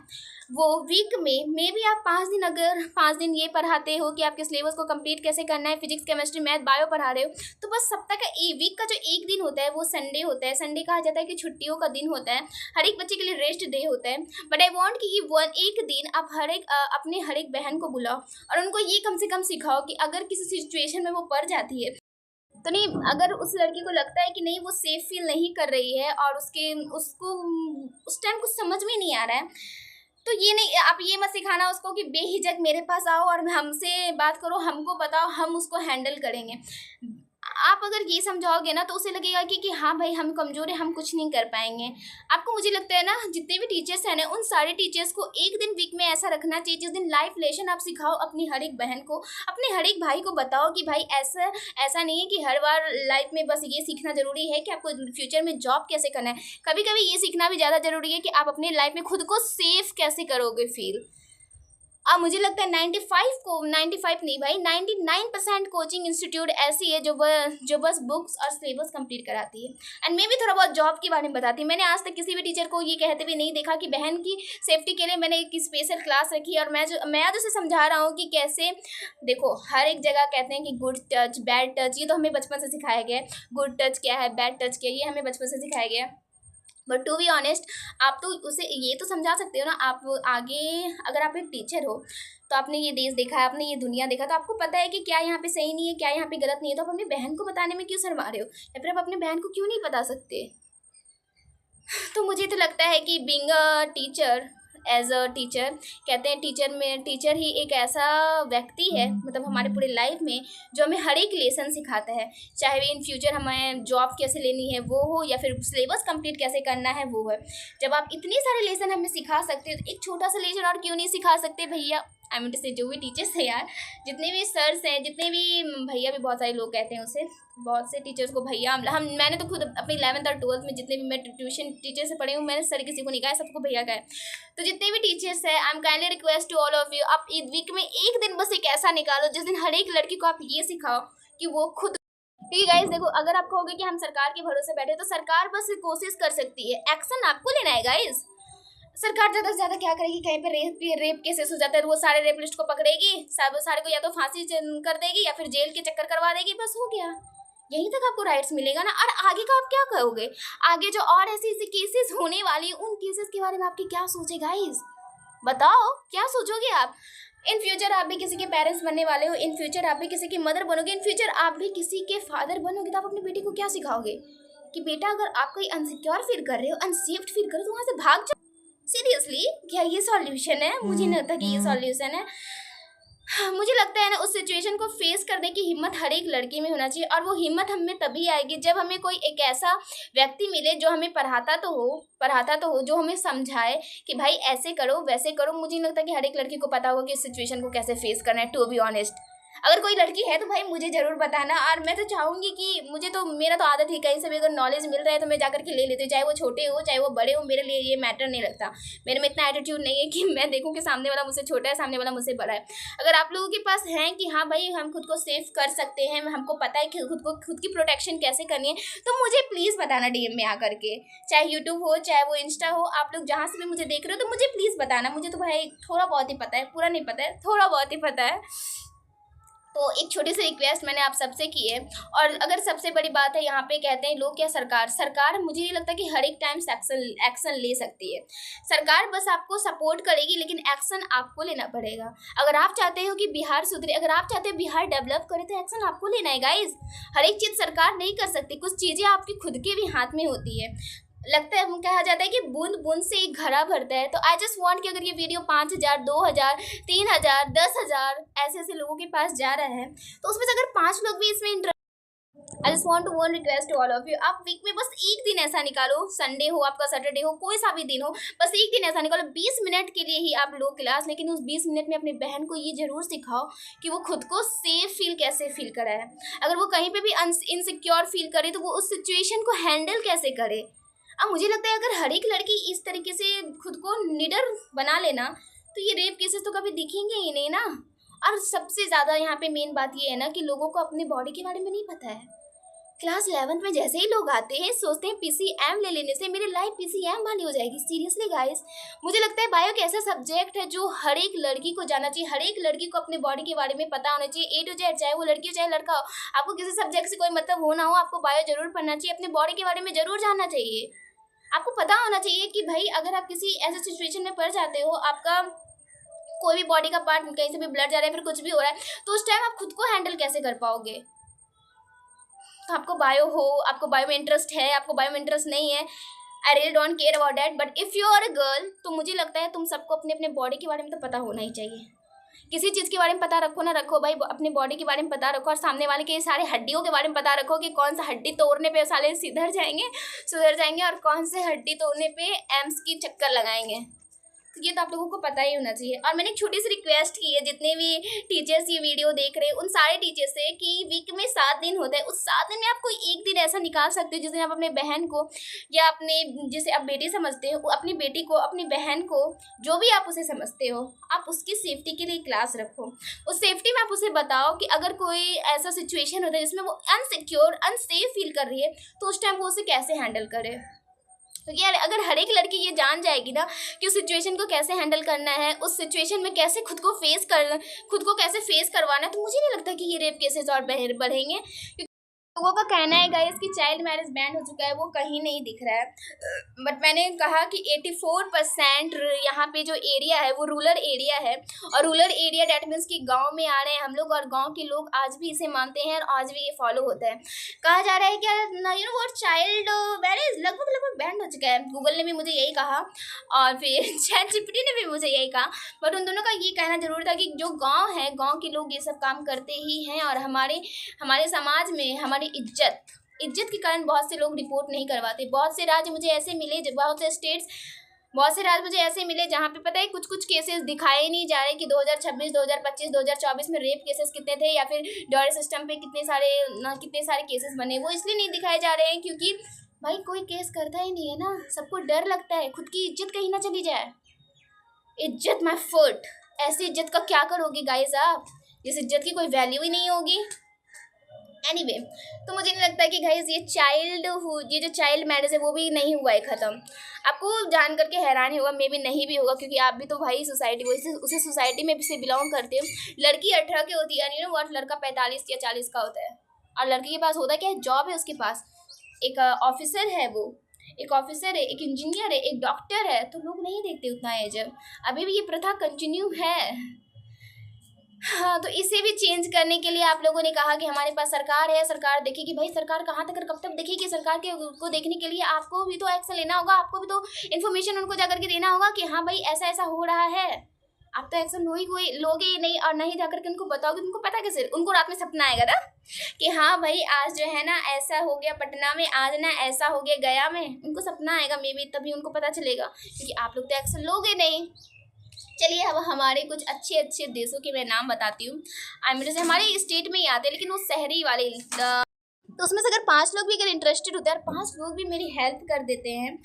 वो वीक में मे बी आप 5 दिन, अगर 5 दिन ये पढ़ाते हो कि आपके सिलेबस को कंप्लीट कैसे करना है, फिजिक्स केमिस्ट्री मैथ बायो पढ़ा रहे हो, तो बस सप्ताह का वीक का जो एक दिन होता है वो संडे होता है। संडे कहा जाता है कि छुट्टियों का दिन होता है, हर एक बच्चे के लिए रेस्ट डे होता है। बट आई वांट कि ये एक दिन आप अपने हर एक बहन को बुलाओ और उनको ये कम से कम सिखाओ कि अगर किसी सिचुएशन में वो पड़ जाती है तो नहीं, अगर उस लड़की को लगता है कि नहीं वो सेफ फील नहीं कर रही है और उसको उस टाइम कुछ समझ में नहीं आ रहा है, तो ये नहीं, आप ये मत सिखाना उसको कि बेहिचक मेरे पास आओ और हमसे बात करो, हमको बताओ, हम उसको हैंडल करेंगे। आप अगर ये समझाओगे ना तो उसे लगेगा कि हाँ भाई हम कमज़ोर हैं, हम कुछ नहीं कर पाएंगे। आपको, मुझे लगता है ना जितने भी टीचर्स हैं ना उन सारे टीचर्स को एक दिन वीक में ऐसा रखना चाहिए जिस दिन लाइफ लेसन आप सिखाओ अपनी हर एक बहन को, अपने हर एक भाई को बताओ कि भाई ऐसा नहीं है कि हर बार लाइफ में बस ये सीखना ज़रूरी है कि आपको फ्यूचर में जॉब कैसे करना है। कभी कभी ये सीखना भी ज़्यादा ज़रूरी है कि आप अपनी लाइफ में खुद को सेफ कैसे करोगे फील। अब मुझे लगता है 95 नहीं भाई, 99% कोचिंग इंस्टीट्यूट ऐसी है जो बस बुक्स और सिलेबस कंप्लीट कराती है, एंड मैं भी थोड़ा बहुत जॉब के बारे में बताती है। मैंने आज तक किसी भी टीचर को ये कहते हुए नहीं देखा कि बहन की सेफ्टी के लिए मैंने एक स्पेशल क्लास रखी है और मैं आज उसे समझा रहा हूँ कि कैसे। देखो, हर एक जगह कहते हैं कि गुड टच बैड टच, ये तो हमें बचपन से सिखाया गया है। गुड टच क्या है, बैड टच क्या है, ये हमें बचपन से सिखाया गया है। बट टू बी ऑनेस्ट, आप तो उसे ये तो समझा सकते हो ना। आप आगे अगर आप एक टीचर हो तो आपने ये देश देखा है, आपने ये दुनिया देखा, तो आपको पता है कि क्या यहाँ पे सही नहीं है, क्या यहाँ पे गलत नहीं है। तो आप अपनी बहन को बताने में क्यों शर्मा रहे हो, या फिर आप अपनी बहन को क्यों नहीं बता सकते? तो मुझे तो लगता है कि being a teacher, as a teacher, कहते हैं टीचर ही एक ऐसा व्यक्ति है, मतलब हमारे पूरे लाइफ में, जो हमें हर एक लेसन सिखाता है। चाहे इन फ्यूचर हमें जॉब कैसे लेनी है वो हो, या फिर सिलेबस कंप्लीट कैसे करना है वो है। जब आप इतने सारे लेसन हमें सिखा सकते हो तो एक छोटा सा लेसन और क्यों नहीं सिखा सकते भैया? आई मीन टू से जो भी टीचर्स हैं यार, जितने भी सर्स हैं, जितने भी भैया, भी बहुत सारे लोग कहते हैं उसे, बहुत से टीचर्स को भैया। मैंने तो खुद अपनी 11th और 12th में जितने भी मैं ट्यूशन टीचर से पढ़ी हूँ, मैंने सर किसी को नहीं कहा, सबको भैया कहा है। तो जितने भी टीचर्स हैं, I am kindly request to all of you, आप ईद वीक में एक दिन बस एक ऐसा निकालो जिस दिन हर एक लड़की को आप ये सिखाओ कि वो खुद। ठीक है गाइस, देखो, अगर आप कहोगे कि हम सरकार के भरोसे बैठे, तो सरकार बस कोशिश कर सकती है, एक्शन आपको लेना है गाइस। सरकार ज़्यादा से ज़्यादा क्या करेगी? कहीं पे रेप केसेस हो जाता है तो वो सारे रेपलिस्ट को पकड़ेगी, सारे को या तो फांसी कर देगी या फिर जेल के चक्कर करवा देगी, बस हो गया। यहीं तक आपको राइट्स मिलेगा ना। और आगे का आप क्या कहोगे? आगे जो और ऐसी केसेस होने वाली, उन केसेस के बारे में आपकी क्या सोचे गाइस? बताओ, क्या सोचोगे आप? इन फ्यूचर आप भी किसी के पेरेंट्स बनने वाले हो, इन फ्यूचर आप भी किसी की मदर बनोगे, इन फ्यूचर आप भी किसी के फादर बनोगे, तो आप अपनी बेटी को क्या सिखाओगे कि बेटा अगर आप कोई अनसिक्योर फील कर रहे हो, अनसेफ फील कर रहे हो, तो वहाँ से भाग जाओ? सीरियसली, क्या ये सॉल्यूशन है? मुझे नहीं लगता कि ये सॉल्यूशन है। मुझे लगता है ना, उस सिचुएशन को फेस करने की हिम्मत हर एक लड़की में होना चाहिए, और वो हिम्मत हमें तभी आएगी जब हमें कोई एक ऐसा व्यक्ति मिले जो हमें पढ़ाता तो हो, जो हमें समझाए कि भाई ऐसे करो वैसे करो। मुझे नहीं लगता कि हर एक लड़की को पता होगा कि इस सिचुएशन को कैसे फेस करना है, टू बी ऑनेस्ट। अगर कोई लड़की है तो भाई मुझे ज़रूर बताना। और मैं तो चाहूँगी कि मेरा तो आदत है, कहीं से भी अगर नॉलेज मिल रहा है तो मैं जाकर के ले लेती हूँ, चाहे वो छोटे हो चाहे वो बड़े हो, मेरे लिए ये मैटर नहीं लगता। मेरे में इतना एटीट्यूड नहीं है कि मैं देखूँ कि सामने वाला मुझसे छोटा है, सामने वाला मुझसे बड़ा है। अगर आप लोगों के पास हैं कि हाँ भाई हम खुद को सेफ कर सकते हैं, हमको पता है कि खुद की प्रोटेक्शन कैसे करनी है, तो मुझे प्लीज़ बताना DM में आकर के, चाहे यूट्यूब हो चाहे वो इंस्टा हो। आप लोग जहाँ से भी मुझे देख रहे हो तो मुझे प्लीज़ बताना। मुझे तो भाई थोड़ा बहुत ही पता है, पूरा नहीं पता है, थोड़ा बहुत ही पता है। तो एक छोटी सी रिक्वेस्ट मैंने आप सबसे की है। और अगर सबसे बड़ी बात है, यहाँ पे कहते हैं लोग क्या, सरकार मुझे ये लगता है कि हर एक टाइम एक्शन ले सकती है। सरकार बस आपको सपोर्ट करेगी, लेकिन एक्शन आपको लेना पड़ेगा। अगर आप चाहते हो कि बिहार सुधरे, अगर आप चाहते हो बिहार डेवलप करे, तो एक्शन आपको लेना है गाइज। हर एक चीज़ सरकार नहीं कर सकती, कुछ चीज़ें आपकी खुद के भी हाथ में होती है। लगता है, कहा जाता है कि बूंद बूंद से एक घड़ा भरता है। तो आई जस्ट वांट कि अगर ये वीडियो 5000, 2000, 3000, 10,000 ऐसे लोगों के पास जा रहा है, तो उसमें से अगर 5 लोग भी इसमें I just want to one request to all of you, आप वीक में बस एक दिन ऐसा निकालो, संडे हो आपका, सैटरडे हो, कोई सा भी दिन हो, बस एक दिन ऐसा निकालो, 20 मिनट के लिए ही आप लो क्लास। लेकिन उस 20 मिनट में अपनी बहन को ये जरूर सिखाओ कि वो खुद को सेफ फील कैसे फील करा है। अगर वो कहीं पे भी इनसिक्योर फील करे तो वो उस सिचुएशन को हैंडल कैसे करे। अब मुझे लगता है अगर हर एक लड़की इस तरीके से खुद को निडर बना लेना, तो ये रेप केसेस तो कभी दिखेंगे ही नहीं ना। और सबसे ज़्यादा यहाँ पे मेन बात ये है ना कि लोगों को अपने बॉडी के बारे में नहीं पता है। क्लास 11th में जैसे ही लोग आते हैं, सोचते हैं PCM ले लेने से मेरी लाइफ PCM वाली हो जाएगी। सीरियसली गाइस, मुझे लगता है बायो एक ऐसा सब्जेक्ट है जो हर एक लड़की को जाना चाहिए। हर एक लड़की को अपने बॉडी के बारे में पता होना चाहिए, A to Z, चाहे वो लड़की हो चाहे लड़का हो। आपको किसी सब्जेक्ट से कोई मतलब हो ना हो, आपको बायो जरूर पढ़ना चाहिए, अपने बॉडी के बारे में जरूर जानना चाहिए। आपको पता होना चाहिए कि भाई अगर आप किसी ऐसे सिचुएशन में पड़ जाते हो, आपका कोई भी बॉडी का पार्ट कहीं से भी ब्लड जा रहा है, फिर कुछ भी हो रहा है, तो उस टाइम आप खुद को हैंडल कैसे कर पाओगे। तो आपको बायो में इंटरेस्ट है, आपको बायो में इंटरेस्ट नहीं है, I really don't care about that. But if you are a girl, तो मुझे लगता है तुम सबको अपने अपने बॉडी के बारे में तो पता होना ही चाहिए। किसी चीज़ के बारे में पता रखो ना रखो भाई, अपने बॉडी के बारे में पता रखो, और सामने वाले के सारे हड्डियों के बारे में पता रखो कि कौन सा हड्डी तोड़ने पे साले सुधर जाएंगे, और कौन से हड्डी तोड़ने पे एम्स की चक्कर लगाएंगे। ये तो आप लोगों को पता ही होना चाहिए। और मैंने एक छोटी सी रिक्वेस्ट की है जितने भी टीचर्स ये वीडियो देख रहे हैं उन सारे टीचर्स से कि वीक में 7 दिन होता है, उस 7 दिन में आप कोई एक दिन ऐसा निकाल सकते हो जिस दिन आप अपने बहन को या अपने जिसे आप बेटी समझते हो अपनी बेटी को, अपनी बहन को, जो भी आप उसे समझते हो, आप उसकी सेफ्टी के लिए क्लास रखो। उस सेफ्टी में आप उसे बताओ कि अगर कोई ऐसा सिचुएशन होता है जिसमें वो अनसिक्योर अनसेफ फील कर रही है तो उस टाइम वो उसे कैसे हैंडल करे। क्योंकि यार अगर हर एक लड़की ये जान जाएगी ना कि उस सिचुएशन को कैसे हैंडल करना है, उस सिचुएशन में कैसे खुद को कैसे फेस करवाना है, तो मुझे नहीं लगता कि ये रेप केसेस और बढ़ेंगे। लोगों का कहना है गाइस कि चाइल्ड मैरिज बैन हो चुका है, वो कहीं नहीं दिख रहा है। बट मैंने कहा कि 84% यहाँ पे जो एरिया है वो रूरल एरिया है, और रूरल एरिया डैट मीन्स कि गांव में आ रहे हैं हम लोग, और गांव के लोग आज भी इसे मानते हैं और आज भी ये फॉलो होता है। कहा जा रहा है कि you know what child marriage लगभग बैन हो चुका है। गूगल ने भी मुझे यही कहा और फिर ChatGPT ने भी मुझे यही कहा, बट उन दोनों का ये कहना जरूर था कि जो गाँव है, गाँव के लोग ये सब काम करते ही हैं, और हमारे समाज में हमारी इज्जत के कारण बहुत से लोग रिपोर्ट नहीं करवाते। बहुत से राज्य मुझे ऐसे मिले, बहुत से राज्य मुझे ऐसे मिले जहाँ पे पता है कुछ केसेस दिखाए नहीं जा रहे कि 2026, 2025, 2024 में रेप केसेस कितने थे, या फिर ड्यूटी सिस्टम पे कितने सारे केसेस बने। वो इसलिए नहीं दिखाए जा रहे हैं क्योंकि भाई कोई केस करता ही नहीं है ना, सबको डर लगता है खुद की इज्जत कहीं ना चली जाए। इज्जत माय फुट, ऐसी इज्जत का क्या करोगे गाइस आप, जिस इज्जत की कोई वैल्यू ही नहीं होगी। एनीवे, तो मुझे नहीं लगता कि गाइस ये जो चाइल्ड मैरिज है वो भी नहीं हुआ है ख़त्म। आपको जान करके हैरान होगा, मे भी नहीं भी होगा, क्योंकि आप भी तो भाई उसी सोसाइटी में से बिलोंग करते हो। लड़की 18 की होती है, यू नो व्हाट, लड़का 45 या 40 का होता है, और लड़की के पास होता क्या है, जॉब है उसके पास, एक ऑफिसर है, वो एक ऑफिसर है, एक इंजीनियर है, एक डॉक्टर है, तो लोग नहीं देखते उतना एज। अभी भी ये प्रथा कंटिन्यू है। हाँ, तो इसे भी चेंज करने के लिए आप लोगों ने कहा कि हमारे पास सरकार है, सरकार देखेगी। भाई सरकार कहाँ तक और कब तक देखेगी? सरकार को देखने के लिए आपको भी तो एक्शन लेना होगा, आपको भी तो इन्फॉर्मेशन उनको जाकर के देना होगा कि हाँ भाई ऐसा ऐसा हो रहा है। आप तो एक्शन लोगे ही नहीं, और नहीं जाकर के उनको बताओगे, उनको पता कैसे? उनको रात में सपना आएगा ना कि हाँ भाई आज जो है ना ऐसा हो गया पटना में, आज ना ऐसा हो गया गया में, उनको सपना आएगा मे बी, तभी उनको पता चलेगा, क्योंकि आप लोग तो एक्शन लोगे नहीं। चलिए अब हमारे कुछ अच्छे देशों के मैं नाम बताती हूँ। मेरे से हमारे स्टेट में ही आते हैं, लेकिन वो शहरी वाले, तो उसमें से अगर 5 लोग भी अगर इंटरेस्टेड होते हैं और 5 लोग भी मेरी हेल्प कर देते हैं,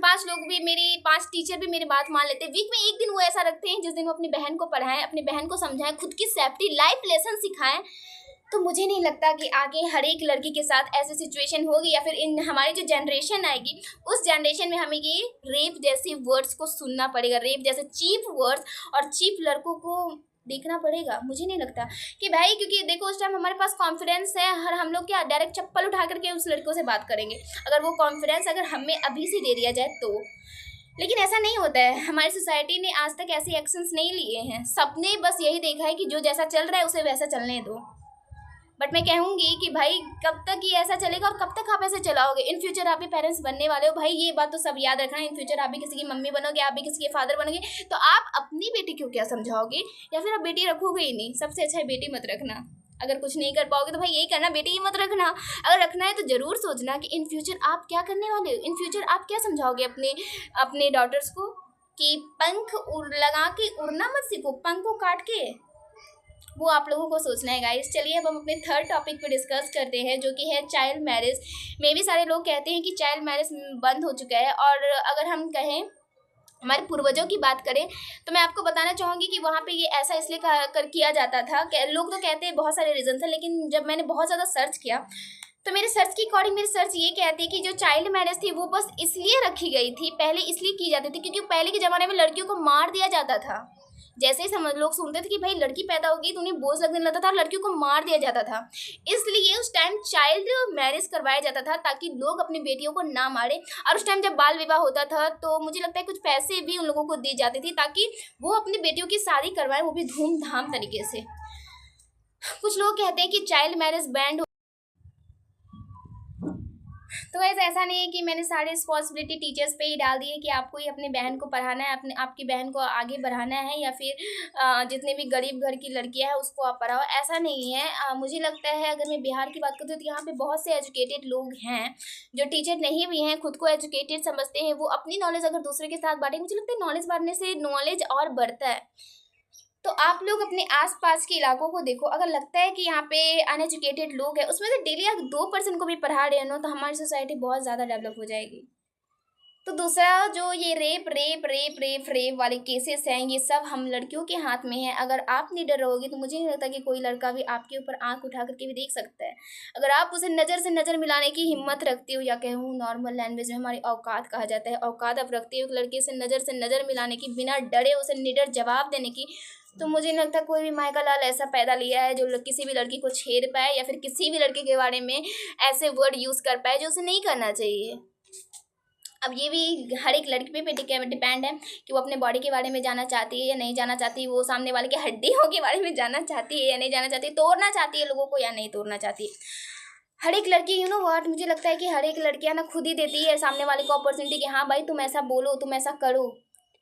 5 टीचर भी मेरी बात मान लेते हैं, वीक में एक दिन वो ऐसा रखते हैं जिस दिन वो अपनी बहन को पढ़ाएं, अपनी बहन को समझाएं, खुद की सेफ्टी लाइफ लेसन सिखाएं, तो मुझे नहीं लगता कि आगे हर एक लड़की के साथ ऐसी सिचुएशन होगी, या फिर हमारी जो जनरेशन आएगी उस जनरेशन में हमें ये रेप जैसी वर्ड्स को सुनना पड़ेगा, रेप जैसे चीप वर्ड्स और चीप लड़कों को देखना पड़ेगा। मुझे नहीं लगता कि भाई, क्योंकि देखो उस टाइम हमारे पास कॉन्फिडेंस है, हम लोग क्या डायरेक्ट चप्पल उठा करके उस लड़कों से बात करेंगे, अगर वो कॉन्फिडेंस अगर हमें अभी से दे दिया जाए तो। लेकिन ऐसा नहीं होता है, हमारी सोसाइटी ने आज तक ऐसे एक्शंस नहीं लिए हैं। सबने बस यही देखा है कि जो जैसा चल रहा है उसे वैसा चलने दो। बट मैं कहूँगी कि भाई कब तक ये ऐसा चलेगा और कब तक आप ऐसे चलाओगे? इन फ्यूचर आप भी पेरेंट्स बनने वाले हो भाई, ये बात तो सब याद रखना। इन फ्यूचर आप भी किसी की मम्मी बनोगे, आप भी किसी के फादर बनोगे, तो आप अपनी बेटी को क्या समझाओगे? या फिर आप बेटी रखोगे ही नहीं? सबसे अच्छा है बेटी मत रखना। अगर कुछ नहीं कर पाओगे तो भाई यही करना, बेटी ही मत रखना। अगर रखना है तो ज़रूर सोचना कि इन फ्यूचर आप क्या करने वाले हो, इन फ्यूचर आप क्या समझाओगे अपने डॉटर्स को कि पंख लगा के उड़ना मत सीखो, पंख को काट के, वो आप लोगों को सोचना है गाइस। चलिए अब हम अपने थर्ड टॉपिक पे डिस्कस करते हैं, जो कि है चाइल्ड मैरिज। मे भी सारे लोग कहते हैं कि चाइल्ड मैरिज बंद हो चुका है, और अगर हम कहें हमारे पूर्वजों की बात करें तो मैं आपको बताना चाहूँगी कि वहाँ पे ये ऐसा इसलिए किया जाता था। लोग तो कहते हैं बहुत सारे रीजन थे, लेकिन जब मैंने बहुत ज़्यादा सर्च किया तो मेरे सर्च के अकॉर्डिंग मेरी सर्च ये कहती है कि जो चाइल्ड मैरिज थी वो बस इसलिए रखी गई थी, पहले इसलिए की जाती थी क्योंकि पहले के ज़माने में लड़कियों को मार दिया जाता था। जैसे ही लोग सुनते थे कि भाई लड़की पैदा होगी तो उन्हें बोझ लगने लगता था और लड़कियों को मार दिया जाता था, इसलिए उस टाइम चाइल्ड मैरिज करवाया जाता था ताकि लोग अपनी बेटियों को ना मारे। और उस टाइम जब बाल विवाह होता था तो मुझे लगता है कुछ पैसे भी उन लोगों को दी जाती थी ताकि वो अपनी बेटियों की शादी करवाएं, वो भी धूमधाम तरीके से। कुछ लोग कहते हैं कि चाइल्ड मैरिज बैंड तो वैसे ऐसा नहीं है कि मैंने सारी रिस्पॉन्सिबिलिटी टीचर्स पे ही डाल दी है कि आपको ही अपनी बहन को पढ़ाना है, अपने आपकी बहन को आगे बढ़ाना है, या फिर जितने भी गरीब घर की लड़कियां हैं उसको आप पढ़ाओ, ऐसा नहीं है। मुझे लगता है अगर मैं बिहार की बात करूँ तो यहाँ पे बहुत से एजुकेटेड लोग हैं जो टीचर नहीं भी हैं, खुद को एजुकेटेड समझते हैं, वो अपनी नॉलेज अगर दूसरे के साथ बांटेंगे, मुझे लगता है नॉलेज बांटने से नॉलेज और बढ़ता है। तो आप लोग अपने आसपास के इलाकों को देखो, अगर लगता है कि यहाँ पे अनएजुकेटेड लोग हैं, उसमें से डेली अगर 2% को भी पढ़ा रहे हैं ना, तो हमारी सोसाइटी बहुत ज़्यादा डेवलप हो जाएगी। तो दूसरा जो ये रेप वाले केसेस हैं, ये सब हम लड़कियों के हाथ में है। अगर आप निडर रहोगे तो मुझे नहीं लगता कि कोई लड़का भी आपके ऊपर आंख उठा करके भी देख सकता है। अगर आप उसे नज़र से नज़र मिलाने की हिम्मत रखते हो, या कहूँ नॉर्मल लैंग्वेज में हमारी औकात कहा जाता है, औकात आप रखते हो एक लड़के से नज़र मिलाने की, बिना डरे उसे निडर जवाब देने की, तो मुझे नहीं लगता कोई भी माई का लाल ऐसा पैदा लिया है जो किसी भी लड़की को छेड़ पाए, या फिर किसी भी लड़के के बारे में ऐसे वर्ड यूज़ कर पाए जो उसे नहीं करना चाहिए। अब ये भी हर एक लड़की पे डिपेंड है कि वो अपने बॉडी के बारे में जानना चाहती है या नहीं जानना चाहती, वो सामने वाले के हड्डियों के बारे में जानना चाहती है या नहीं जानना चाहती, तोड़ना चाहती है लोगों को या नहीं तोड़ना चाहती है। हर एक लड़की व्हाट, मुझे लगता है कि हर एक लड़कियां ना खुद ही देती है सामने वाले को अपॉर्चुनिटी कि हाँ भाई तुम ऐसा बोलो, तुम ऐसा करो।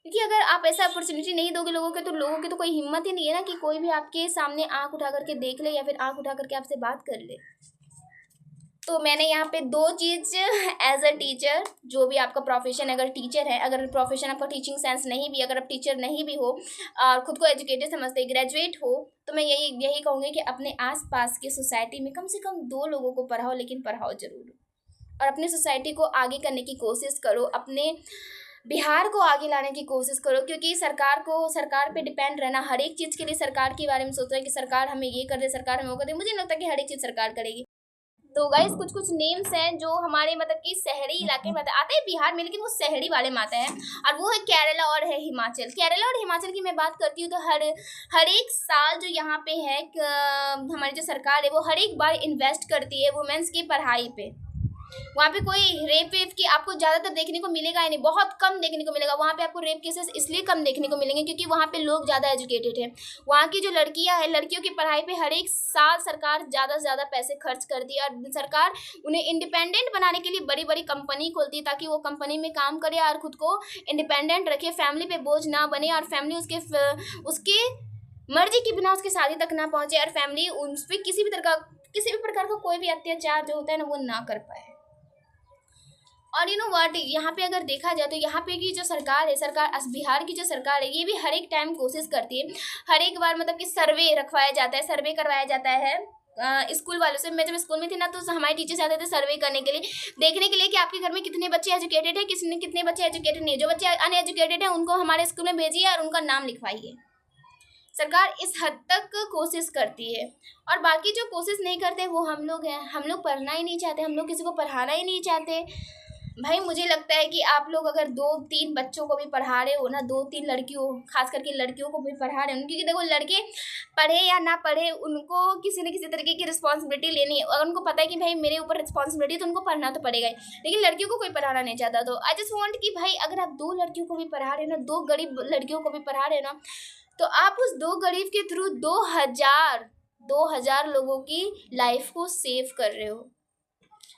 क्योंकि अगर आप ऐसा अपॉर्चुनिटी नहीं दोगे लोगों के, तो लोगों की तो कोई हिम्मत ही नहीं है ना कि कोई भी आपके सामने आंख उठा करके देख ले या फिर आंख उठा करके आपसे बात कर ले। तो मैंने यहाँ पे 2 चीज़ एज अ टीचर, जो भी आपका प्रोफेशन, अगर टीचर है, अगर प्रोफेशन आपका टीचिंग सेंस नहीं भी, अगर आप टीचर नहीं भी हो और खुद को एजुकेटेड समझते ग्रेजुएट हो, तो मैं यही कहूँगी कि अपने आसपास की सोसाइटी में कम से कम 2 लोगों को पढ़ाओ, लेकिन पढ़ाओ ज़रूर, और अपनी सोसाइटी को आगे करने की कोशिश करो, अपने बिहार को आगे लाने की कोशिश करो। क्योंकि सरकार पे डिपेंड रहना, हर एक चीज़ के लिए सरकार के बारे में सोच रहा है कि सरकार हमें ये कर दे, सरकार हमें वो कर दे, मुझे नहीं लगता कि हर एक चीज़ सरकार करेगी। तो गाइस कुछ नेम्स हैं जो हमारे मतलब कि शहरी इलाके में आते हैं बिहार में, लेकिन वो शहरी वाले में आते हैं, और वो है केरला और है हिमाचल। केरला और हिमाचल की मैं बात करती हूँ तो हर एक साल जो यहाँ पे है हमारी जो सरकार है वो हर एक बार इन्वेस्ट करती है वुमेन्स की पढ़ाई पे। वहाँ पे कोई रेप वेप की आपको ज़्यादातर देखने को मिलेगा ही नहीं, बहुत कम देखने को मिलेगा। वहाँ पे आपको रेप केसेस इसलिए कम देखने को मिलेंगे क्योंकि वहाँ पे लोग ज़्यादा एजुकेटेड हैं। वहाँ की जो लड़कियाँ हैं, लड़कियों की पढ़ाई पे हर एक साल सरकार ज़्यादा से ज़्यादा पैसे खर्च करती है, और सरकार उन्हें इंडिपेंडेंट बनाने के लिए बड़ी बड़ी कंपनी खोलती है ताकि वो कंपनी में काम करे और खुद को इंडिपेंडेंट रखे, फैमिली पे बोझ ना बने, और फैमिली उसके मर्जी के बिना उसकी शादी तक ना पहुँचे, और फैमिली उस पर किसी भी प्रकार का कोई भी अत्याचार जो होता है ना वो ना कर पाए। और व्हाट, यहाँ पे अगर देखा जाए तो यहाँ पे की जो सरकार है, बिहार की जो सरकार है, ये भी हर एक टाइम कोशिश करती है, हर एक बार मतलब कि सर्वे रखवाया जाता है, सर्वे करवाया जाता है स्कूल वालों से। मैं जब स्कूल में थी ना तो हमारे टीचर्स आते थे सर्वे करने के लिए, देखने के लिए कि आपके घर में कितने बच्चे एजुकेटेड है, कितने बच्चे एजुकेटेड नहीं है। जो बच्चे अनएजुकेटेड है उनको हमारे स्कूल में भेजिए और उनका नाम लिखवाइए। सरकार इस हद तक कोशिश करती है, और बाकी जो कोशिश नहीं करते वो हम लोग हैं। हम लोग पढ़ना ही नहीं चाहते, हम लोग किसी को पढ़ाना ही नहीं चाहते। भाई मुझे लगता है कि आप लोग अगर 2-3 बच्चों को भी पढ़ा रहे हो ना, 2-3 लड़कियों, खास करके लड़कियों को भी पढ़ा रहे हो, क्योंकि देखो लड़के पढ़े या ना पढ़े उनको किसी न किसी तरीके की रिस्पॉन्सिबिलिटी लेनी है। अगर उनको पता है कि भाई मेरे ऊपर रिस्पॉन्सिबिलिटी है तो उनको पढ़ना तो पड़ेगा ही, लेकिन लड़कियों को कोई पढ़ाना नहीं चाहता। तो आई जस्ट वॉन्ट कि भाई अगर आप 2 लड़कियों को भी पढ़ा रहे हो ना, 2 गरीब लड़कियों को भी पढ़ा रहे हो ना, तो आप उस 2 गरीब के थ्रू 2000 लोगों की लाइफ को सेव कर रहे हो।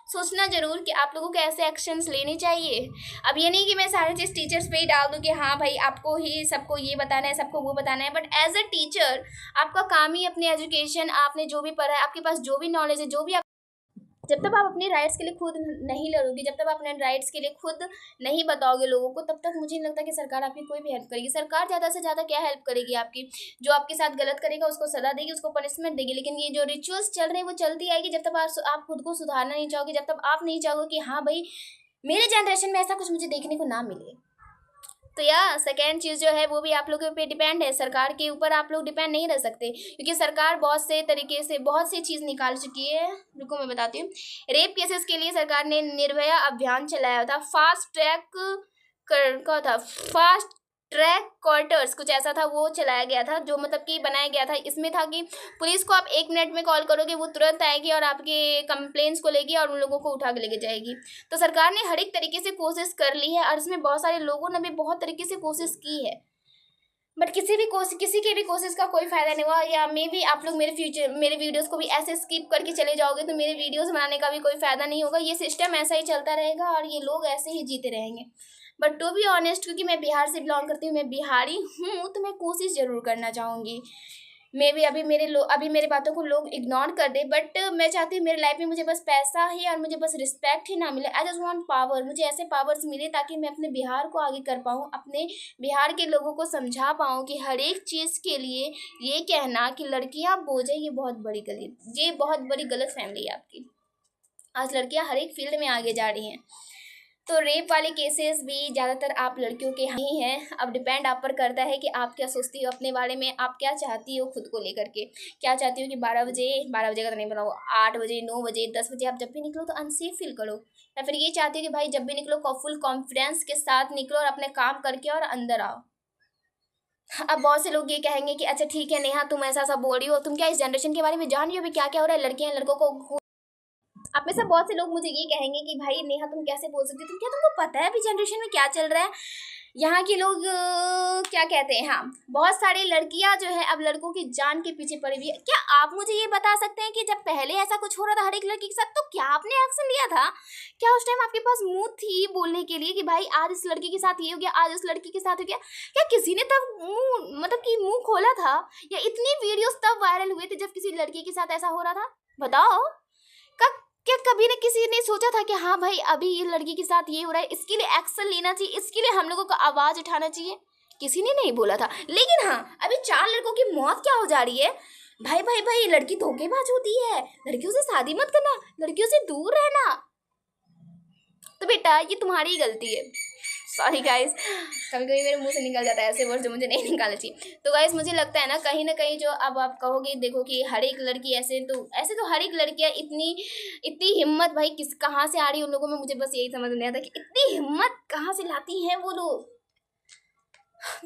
सोचना जरूर कि आप लोगों को ऐसे एक्शंस लेने चाहिए। अब ये नहीं कि मैं सारी चीज़ टीचर्स पे ही डाल दूँ कि हाँ भाई आपको ही सबको ये बताना है, सबको वो बताना है, बट एज अ टीचर आपका काम ही अपने एजुकेशन, आपने जो भी पढ़ा है, आपके पास जो भी नॉलेज है, जो भी जब तक आप अपने राइट्स के लिए खुद नहीं लड़ोगे, जब तक आप अपने राइट्स के लिए खुद नहीं बताओगे लोगों को, तब तक मुझे नहीं लगता कि सरकार आपकी कोई भी हेल्प करेगी। सरकार ज़्यादा से ज़्यादा क्या हेल्प करेगी आपकी, जो आपके साथ गलत करेगा उसको सजा देगी, उसको पनिशमेंट देगी। लेकिन ये जो रिचुअल्स चल रहे हैं वो चलती आएगी जब तक आप खुद को सुधारना नहीं चाहोगे, जब तक आप नहीं चाहोगे कि हाँ भाई मेरे जनरेशन में ऐसा कुछ मुझे देखने को ना मिले। तो सेकेंड चीज़ जो है वो भी आप लोगों पे डिपेंड है। सरकार के ऊपर आप लोग डिपेंड नहीं रह सकते, क्योंकि सरकार बहुत से तरीके से बहुत सी चीज़ निकाल चुकी है। रुको मैं बताती हूँ। रेप केसेस के लिए सरकार ने निर्भया अभियान चलाया था, फास्ट ट्रैक क्वार्टर्स कुछ ऐसा था, वो चलाया गया था, जो मतलब कि बनाया गया था। इसमें था कि पुलिस को आप 1 मिनट में कॉल करोगे, वो तुरंत आएगी और आपके कंप्लेंट्स को लेगी और उन लोगों को उठा के लेके जाएगी। तो सरकार ने हर एक तरीके से कोशिश कर ली है, और इसमें बहुत सारे लोगों ने भी बहुत तरीके से कोशिश की है। बट किसी के भी कोशिश का कोई फ़ायदा नहीं हुआ, या मे बी आप लोग मेरे वीडियोस को भी ऐसे स्किप करके चले जाओगे तो मेरे वीडियोस बनाने का भी कोई फ़ायदा नहीं होगा। ये सिस्टम ऐसा ही चलता रहेगा और ये लोग ऐसे ही जीते रहेंगे। बट टू बी ऑनेस्ट, क्योंकि मैं बिहार से बिलोंग करती हूँ, मैं बिहारी हूँ, तो मैं कोशिश ज़रूर करना चाहूँगी। मे बी अभी मेरे बातों को लोग इग्नोर कर दे, बट मैं चाहती हूँ मेरे लाइफ में मुझे बस पैसा ही और मुझे बस रिस्पेक्ट ही ना मिले। आई जस्ट वांट पावर, मुझे ऐसे पावर्स मिले ताकि मैं अपने बिहार को आगे कर पाऊँ, अपने बिहार के लोगों को समझा पाऊँ कि हर एक चीज़ के लिए ये कहना कि लड़कियाँ बोझ है, ये बहुत बड़ी गलत फैमिली है आपकी। आज लड़कियाँ हर एक फील्ड में आगे जा रही हैं। तो रेप वाले केसेस भी ज़्यादातर आप लड़कियों के ही हैं। अब डिपेंड आप पर करता है कि आप क्या सोचती हो अपने बारे में, आप क्या चाहती हो खुद को लेकर के। क्या चाहती हो कि 12 बजे का तो नहीं बताओ, 8 बजे, 9 बजे, 10 बजे आप जब भी निकलो तो अनसेफ फील करो, या फिर ये चाहती हो कि भाई जब भी निकलो फुल कॉन्फिडेंस के साथ निकलो और अपने काम करके और अंदर आओ। अब बहुत से लोग ये कहेंगे कि अच्छा ठीक है नेहा, तुम ऐसा बोल रही हो, तुम क्या इस जनरेशन के बारे में जान रही हो अभी क्या क्या हो रहा है, लड़कियां लड़कों को। आप में से बहुत से लोग मुझे ये कहेंगे कि भाई नेहा तुम कैसे बोल सकती हो, तुमको पता है अभी जनरेशन में क्या चल रहा है। यहाँ के लोग क्या कहते हैं, हाँ बहुत सारी लड़कियां जो है अब लड़कों की जान के पीछे पड़ी हुई है। क्या आप मुझे ये बता सकते हैं कि जब पहले ऐसा कुछ हो रहा था हर एक लड़की के साथ, तो क्या आपने एक्शन लिया था? क्या उस टाइम आपके पास मुंह थी बोलने के लिए कि भाई आज इस लड़की के साथ ये हो गया, आज उस लड़की के साथ हो गया? क्या किसी ने तब मुंह खोला था? या इतनी वीडियोस तब वायरल हुए थे जब किसी लड़की के साथ ऐसा हो रहा था? बताओ। क्या कभी ने किसी ने सोचा था कि हाँ भाई अभी ये लड़की के साथ ये हो रहा है, इसके लिए एक्शन लेना चाहिए, इसके लिए हम लोगों को आवाज़ उठाना चाहिए? किसी ने नहीं बोला था। लेकिन हाँ, अभी 4 लड़कों की मौत क्या हो जा रही है? भाई भाई भाई, लड़की धोखेबाज होती है, लड़कियों से शादी मत करना, लड़कियों से दूर रहना। तो बेटा ये तुम्हारी गलती है। सॉरी गाइस, कभी कभी मेरे मुंह से निकल जाता है ऐसे वर्ड जो मुझे नहीं निकालना चाहिए। तो गाइस मुझे लगता है ना कहीं जो अब आप कहोगे देखो कि हर एक लड़की ऐसे तो हर एक लड़कियां इतनी हिम्मत भाई कहाँ से आ रही है उन लोगों में, मुझे बस यही समझ नहीं आता कि इतनी हिम्मत कहाँ से लाती हैं वो लोग।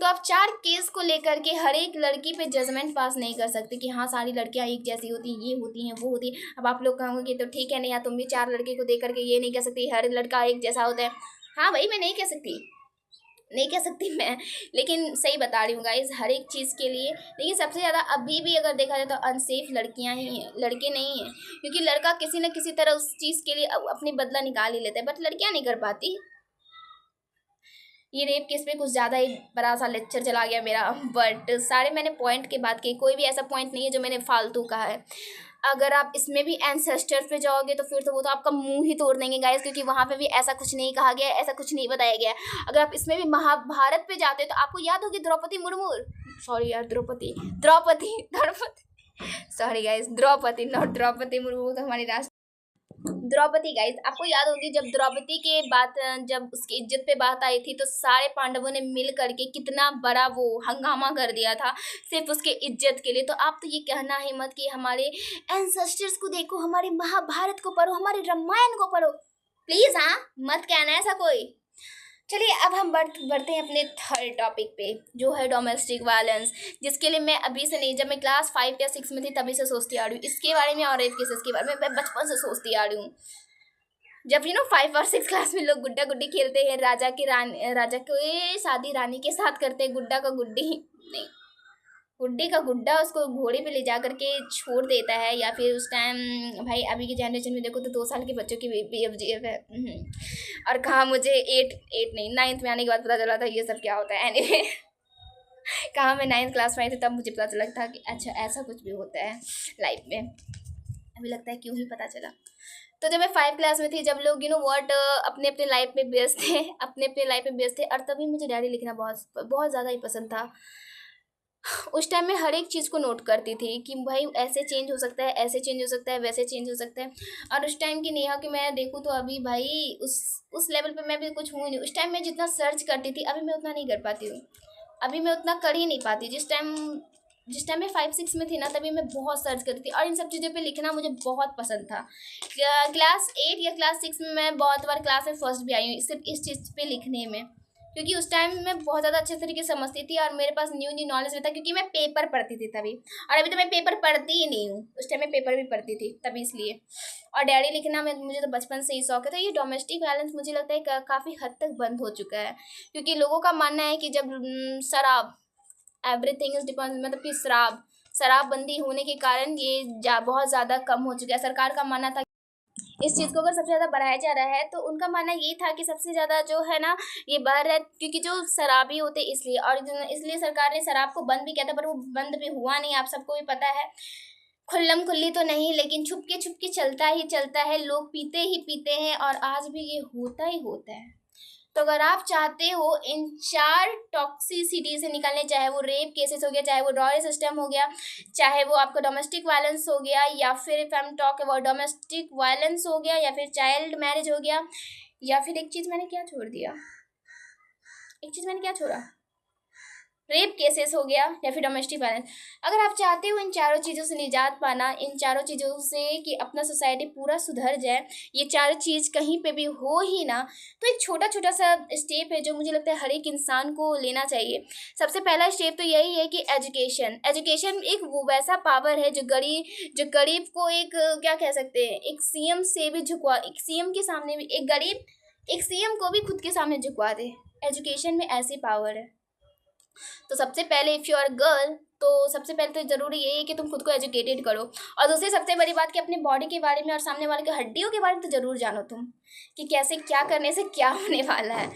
तो आप 4 केस को लेकर के हर एक लड़की पे जजमेंट पास नहीं कर सकते कि हाँ सारी लड़कियां एक जैसी होती हैं, ये होती हैं, वो होती हैं। अब आप लोग कहोगे कि तो ठीक है नहीं, तुम भी 4 लड़के को देख करके ये नहीं कह सकती हर लड़का एक जैसा होता है। हाँ भाई मैं नहीं कह सकती मैं, लेकिन सही बता रही हूँ गाइस हर एक चीज़ के लिए। लेकिन सबसे ज़्यादा अभी भी अगर देखा जाए तो अनसेफ लड़कियां ही हैं, लड़के नहीं हैं। क्योंकि लड़का किसी न किसी तरह उस चीज़ के लिए अपनी बदला निकाल ही लेता है, बट लड़कियां नहीं कर पाती। ये रेप केस पे कुछ ज़्यादा ही बड़ा सा लेक्चर चला गया मेरा, बट सारे मैंने पॉइंट की बात की, कोई भी ऐसा पॉइंट नहीं है जो मैंने फालतू कहा है। अगर आप इसमें भी एंसेस्टर पे जाओगे तो फिर तो वो तो आपका मुंह ही तोड़ देंगे गाइस, क्योंकि वहाँ पे भी ऐसा कुछ नहीं कहा गया है, ऐसा कुछ नहीं बताया गया है। अगर आप इसमें भी महाभारत पे जाते तो आपको याद होगी द्रौपदी मुर्मू, सॉरी यार Draupadi sorry guys, Draupadi not Draupadi Murmu, तो हमारी द्रौपदी गाइस, आपको याद होगी जब द्रौपदी के बात जब उसकी इज्जत पे बात आई थी तो सारे पांडवों ने मिल करके कितना बड़ा वो हंगामा कर दिया था सिर्फ उसके इज्जत के लिए। तो आप तो ये कहना ही मत कि हमारे एंसेस्टर्स को देखो, हमारे महाभारत को पढ़ो, हमारे रामायण को पढ़ो, प्लीज। हाँ मत कहना ऐसा कोई। चलिए अब हम बढ़ते हैं अपने थर्ड टॉपिक पे, जो है डोमेस्टिक वायलेंस, जिसके लिए मैं अभी से नहीं, जब मैं क्लास 5 या 6 में थी तभी से सोचती आ रही हूँ इसके बारे में, और रेप केसेस के बारे में मैं बचपन से सोचती आ रही हूँ। जब 5 और 6 क्लास में लोग गुड्डा गुड्डी खेलते हैं, राजा के शादी रानी के साथ करते हैं, गुड्डा का गुड्डी नहीं, गुड्डी का गुड्डा उसको घोड़े पे ले जा करके छोड़ देता है। या फिर उस टाइम भाई अभी की जनरेशन में देखो तो 2 साल के बच्चों की BFGF है। और कहाँ मुझे 8 नहीं 9th में आने के बाद पता चला था ये सब क्या होता है। एनीवे कहाँ मैं 9th क्लास में आई थी तब मुझे पता चला था कि अच्छा ऐसा कुछ भी होता है लाइफ में। अभी लगता है क्यों ही पता चला। तो जब मैं 5 क्लास में थी, जब लोग अपने अपने लाइफ में व्यस्त थे, और तभी मुझे डायरी लिखना बहुत ज़्यादा ही पसंद था। उस टाइम मैं हर एक चीज़ को नोट करती थी कि भाई ऐसे चेंज हो सकता है, ऐसे चेंज हो सकता है, वैसे चेंज हो सकता है। और उस टाइम की नेहा कि मैं देखूँ तो अभी भाई उस लेवल पे मैं भी कुछ हूँ नहीं। उस टाइम मैं जितना सर्च करती थी अभी मैं उतना नहीं कर पाती हूँ, अभी मैं उतना कर ही नहीं पाती। जिस टाइम मैं 5-6 में थी ना तभी मैं बहुत सर्च करती थी, और इन सब चीज़ों पे लिखना मुझे बहुत पसंद था। क्लास 8 या क्लास 6 में मैं बहुत बार क्लास में फर्स्ट भी आई हूँ सिर्फ इस चीज़ पे लिखने में, क्योंकि उस टाइम मैं बहुत ज़्यादा अच्छे तरीके से समझती थी और मेरे पास न्यू नॉलेज भी था, क्योंकि मैं पेपर पढ़ती थी तभी। और अभी तो मैं पेपर पढ़ती ही नहीं हूँ, उस टाइम मैं पेपर भी पढ़ती थी तभी इसलिए। और डायरी लिखना में मुझे तो बचपन से ही शौक है। तो ये डोमेस्टिक वायलेंस मुझे लगता है काफ़ी हद तक बंद हो चुका है, क्योंकि लोगों का मानना है कि जब शराब एवरीथिंग इज डिपेंड, मतलब कि शराबबंदी होने के कारण ये बहुत ज़्यादा कम हो चुका है। सरकार का मानना था इस चीज़ को अगर सबसे ज़्यादा बढ़ाया जा रहा है, तो उनका मानना ये था कि सबसे ज़्यादा जो है ना ये बढ़ रहा है क्योंकि जो शराबी होते इसलिए, और इसलिए सरकार ने शराब को बंद भी किया था, पर वो बंद भी हुआ नहीं, आप सबको भी पता है। खुल्लम खुल्ली तो नहीं, लेकिन छुपके छुपके चलता ही चलता है, लोग पीते ही पीते हैं और आज भी ये होता ही होता है। तो अगर आप चाहते हो इन 4 टॉक्सिसिटी से निकलने, चाहे वो रेप केसेस हो गया, चाहे वो ड्रॉयर सिस्टम हो गया, चाहे वो आपका डोमेस्टिक वायलेंस हो गया, या फिर if I am talk about domestic violence हो गया, या फिर चाइल्ड मैरिज हो गया, या फिर एक चीज़ मैंने क्या छोड़ दिया, रेप केसेस हो गया, या फिर डोमेस्टिक वायलेंस। अगर आप चाहते हो इन चारों चीज़ों से निजात पाना, इन चारों चीज़ों से कि अपना सोसाइटी पूरा सुधर जाए, ये चारों चीज़ कहीं पे भी हो ही ना, तो एक छोटा छोटा सा स्टेप है जो मुझे लगता है हर एक इंसान को लेना चाहिए। सबसे पहला स्टेप तो यही है कि एजुकेशन एक वो वैसा पावर है जो गरीब को एक क्या कह सकते हैं, एक सीएम से भी एक सीएम के सामने भी एक गरीब एक सीएम को भी खुद के सामने झुकवा दे। एजुकेशन में ऐसी पावर है। तो सबसे पहले इफ़ यू आर गर्ल, तो सबसे पहले तो ज़रूरी यही है कि तुम खुद को एजुकेटेड करो, और दूसरी सबसे बड़ी बात कि अपने बॉडी के बारे में और सामने वाले के हड्डियों के बारे में तो ज़रूर जानो तुम, कि कैसे क्या करने से क्या होने वाला है।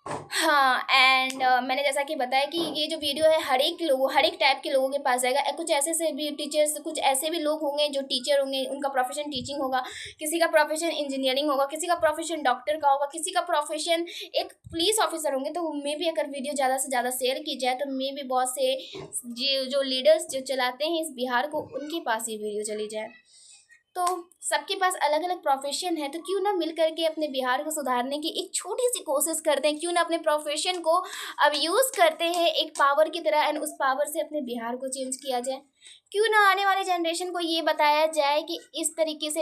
हाँ, एंड मैंने जैसा कि बताया कि ये जो वीडियो है हर एक टाइप के लोगों के पास जाएगा। कुछ ऐसे से भी टीचर्स, कुछ ऐसे भी लोग होंगे जो टीचर होंगे, उनका प्रोफेशन टीचिंग होगा, किसी का प्रोफेशन इंजीनियरिंग होगा, किसी का प्रोफेशन डॉक्टर का होगा, किसी का प्रोफेशन एक पुलिस ऑफिसर होंगे। तो मे भी अगर वीडियो ज़्यादा से ज़्यादा शेयर की जाए तो मे भी बहुत से जो लीडर्स जो चलाते हैं इस बिहार को, उनके पास ये वीडियो चली जाए। तो सबके पास अलग अलग प्रोफेशन है, तो क्यों ना मिल करके अपने बिहार को सुधारने की एक छोटी सी कोशिश करते हैं, क्यों ना अपने प्रोफेशन को अब यूज़ करते हैं एक पावर की तरह, एंड उस पावर से अपने बिहार को चेंज किया जाए। क्यों ना आने वाले जनरेशन को ये बताया जाए कि इस तरीके से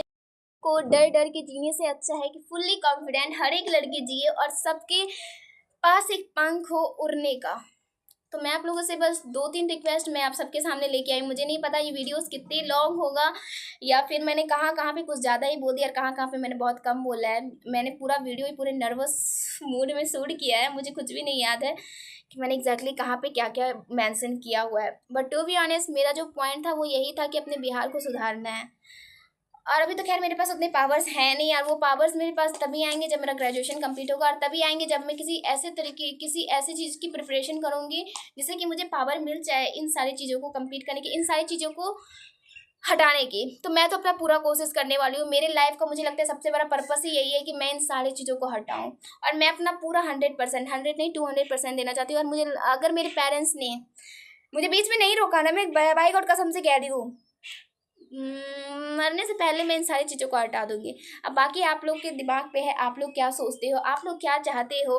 को डर डर के जीने से अच्छा है कि फुल्ली कॉन्फिडेंट हर एक लड़की जिए और सबके पास एक पंख हो उड़ने का। तो मैं आप लोगों से बस 2-3 रिक्वेस्ट मैं आप सबके सामने लेके आई। मुझे नहीं पता ये वीडियोस कितनी लॉन्ग होगा, या फिर मैंने कहाँ कहाँ पे कुछ ज़्यादा ही बोल दिया और कहाँ कहाँ पे मैंने बहुत कम बोला है। मैंने पूरा वीडियो ही पूरे नर्वस मूड में शूट किया है, मुझे कुछ भी नहीं याद है कि मैंने एग्जैक्टली कहाँ पे क्या क्या मेंशन किया हुआ है। बट टू बी ऑनेस्ट मेरा जो पॉइंट था वो यही था कि अपने बिहार को सुधारना है। और अभी तो खैर मेरे पास उतने पावर्स हैं नहीं यार, वो पावर्स मेरे पास तभी आएंगे जब मेरा ग्रेजुएशन कंप्लीट होगा, और तभी आएंगे जब मैं किसी ऐसी चीज़ की प्रिपरेशन करूँगी जिससे कि मुझे पावर मिल जाए इन सारी चीज़ों को कंप्लीट करने की, इन सारी चीज़ों को हटाने की। तो मैं तो अपना पूरा कोशिश करने वाली हूँ। मेरे लाइफ का मुझे लगता है सबसे बड़ा पर्पस ही यही है कि मैं इन सारी चीज़ों को हटाऊँ, और मैं अपना पूरा 100%, 100 नहीं 200% देना चाहती हूँ। और मुझे अगर मेरे पेरेंट्स ने मुझे बीच में नहीं रोका ना, मैं बाई गॉड कसम से कह रही हूँ, मरने से पहले मैं इन सारी चीज़ों को हटा दूंगी। अब बाकी आप लोग के दिमाग पे है, आप लोग क्या सोचते हो, आप लोग क्या चाहते हो,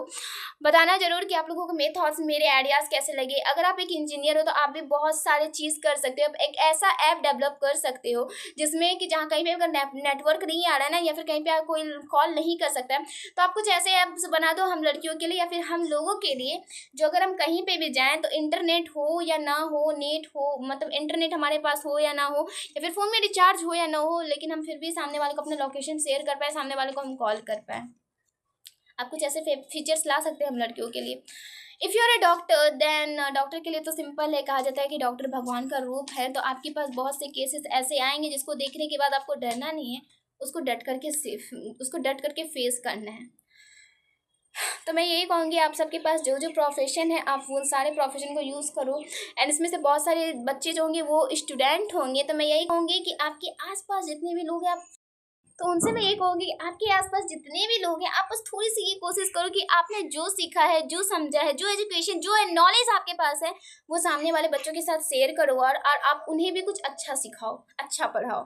बताना जरूर कि आप लोगों को मेरे थॉट्स, मेरे आइडियाज़ कैसे लगे। अगर आप एक इंजीनियर हो तो आप भी बहुत सारे चीज़ कर सकते हो। एक ऐसा ऐप डेवलप कर सकते हो जिसमें कि जहाँ कहीं पे अगर नेटवर्क नहीं आ रहा है ना, या फिर कहीं पे कोई कॉल नहीं कर सकता है, तो आप कुछ ऐसे ऐप्स बना दो हम लड़कियों के लिए या फिर हम लोगों के लिए, जो अगर हम कहीं पर भी जाएँ तो इंटरनेट हो या ना हो, नेट हो, मतलब इंटरनेट हमारे पास हो या ना हो, या फिर फ़ोन में रिचार्ज हो या ना हो, लेकिन हम फिर भी सामने वाले को अपना लोकेशन शेयर कर पाए, सामने वाले को हम कॉल कर पाए। आप कुछ ऐसे फीचर्स ला सकते हैं हम लड़कियों के लिए। If you are a doctor then doctor के लिए तो सिंपल है, कहा जाता है कि डॉक्टर भगवान का रूप है। तो आपके पास बहुत से केसेस ऐसे आएंगे जिसको देखने के बाद आपको डरना नहीं है, उसको डट करके फेस करना है। तो मैं यही कहूँगी आप सबके पास जो जो प्रोफेशन है आप वो सारे प्रोफेशन को यूज़ करो। एंड इसमें से बहुत सारे बच्चे जो होंगे वो स्टूडेंट होंगे, तो मैं यही कहूँगी कि आपके आसपास जितने भी लोग हैं उनसे मैं ये कहूँगी कि आपके आसपास जितने भी लोग हैं आप बस थोड़ी सी ये कोशिश करो कि आपने जो सीखा है, जो समझा है, जो एजुकेशन, जो नॉलेज आपके पास है, वो सामने वाले बच्चों के साथ शेयर करो, और आप उन्हें भी कुछ अच्छा सिखाओ, अच्छा पढ़ाओ।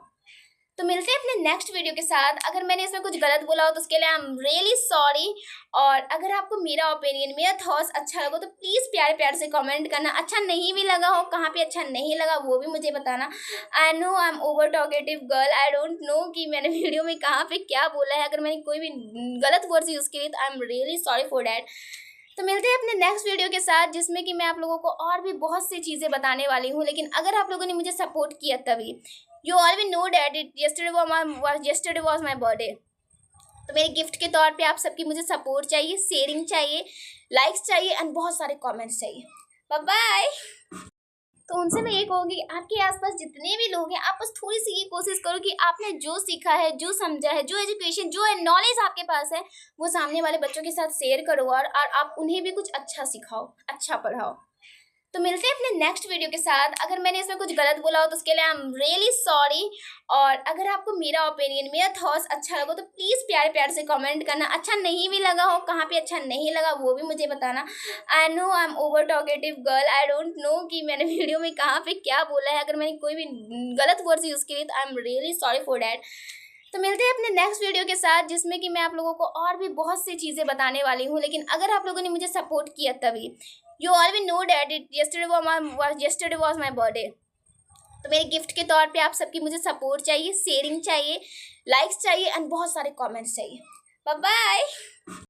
तो मिलते हैं अपने नेक्स्ट वीडियो के साथ। अगर मैंने इसमें कुछ गलत बोला हो तो उसके लिए आई एम रियली सॉरी। और अगर आपको मेरा ओपिनियन, मेरा थॉट्स अच्छा लगा तो प्लीज़ प्यारे प्यार से कमेंट करना। अच्छा नहीं भी लगा हो, कहाँ पे अच्छा नहीं लगा वो भी मुझे बताना। I know I am over talkative girl, I don't know कि मैंने वीडियो में कहाँ पे क्या बोला है। अगर मैंने कोई भी गलत वर्ड्स यूज़ किए तो आई am really sorry for that. तो मिलते हैं अपने नेक्स्ट वीडियो के साथ जिसमें कि मैं आप लोगों को और भी बहुत सी चीज़ें बताने वाली हूँ। लेकिन अगर आप लोगों ने मुझे सपोर्ट किया तभी, you all will know that yesterday was my birthday। तो मेरे गिफ्ट के तौर पे आप सबकी मुझे सपोर्ट चाहिए, शेयरिंग चाहिए, लाइक्स चाहिए एंड बहुत सारे कमेंट्स चाहिए। Bye bye. तो उनसे मैं ये कहूँगी आपके आसपास जितने भी लोग हैं, आप बस थोड़ी सी ये कोशिश करो कि आपने जो सीखा है, जो समझा है, जो एजुकेशन, जो नॉलेज आपके पास है, वो सामने वाले बच्चों के साथ शेयर करो और आप उन्हें भी कुछ अच्छा सिखाओ, अच्छा पढ़ाओ। तो मिलते हैं अपने नेक्स्ट वीडियो के साथ। अगर मैंने इसमें कुछ गलत बोला हो तो उसके लिए आई एम रियली सॉरी। और अगर आपको मेरा ओपिनियन, मेरा थॉट्स अच्छा लगा तो प्लीज़ प्यारे प्यार से कमेंट करना। अच्छा नहीं भी लगा हो, कहाँ पे अच्छा नहीं लगा वो भी मुझे बताना। I know I am over talkative girl, I don't know कि मैंने वीडियो में कहाँ पे क्या बोला है। अगर मैंने कोई भी गलत वर्ड्स यूज़ किए तो आई am really sorry for that. तो मिलते हैं अपने नेक्स्ट वीडियो के साथ, जिसमें कि मैं आप लोगों को और भी बहुत सी चीज़ें बताने वाली हूँ। लेकिन अगर आप लोगों ने मुझे सपोर्ट किया तभी। You all we know that it yesterday was my birthday. तो मेरे गिफ्ट के तौर पे आप सबकी मुझे सपोर्ट चाहिए, शेयरिंग चाहिए, लाइक्स चाहिए एंड बहुत सारे कमेंट्स चाहिए। Bye bye.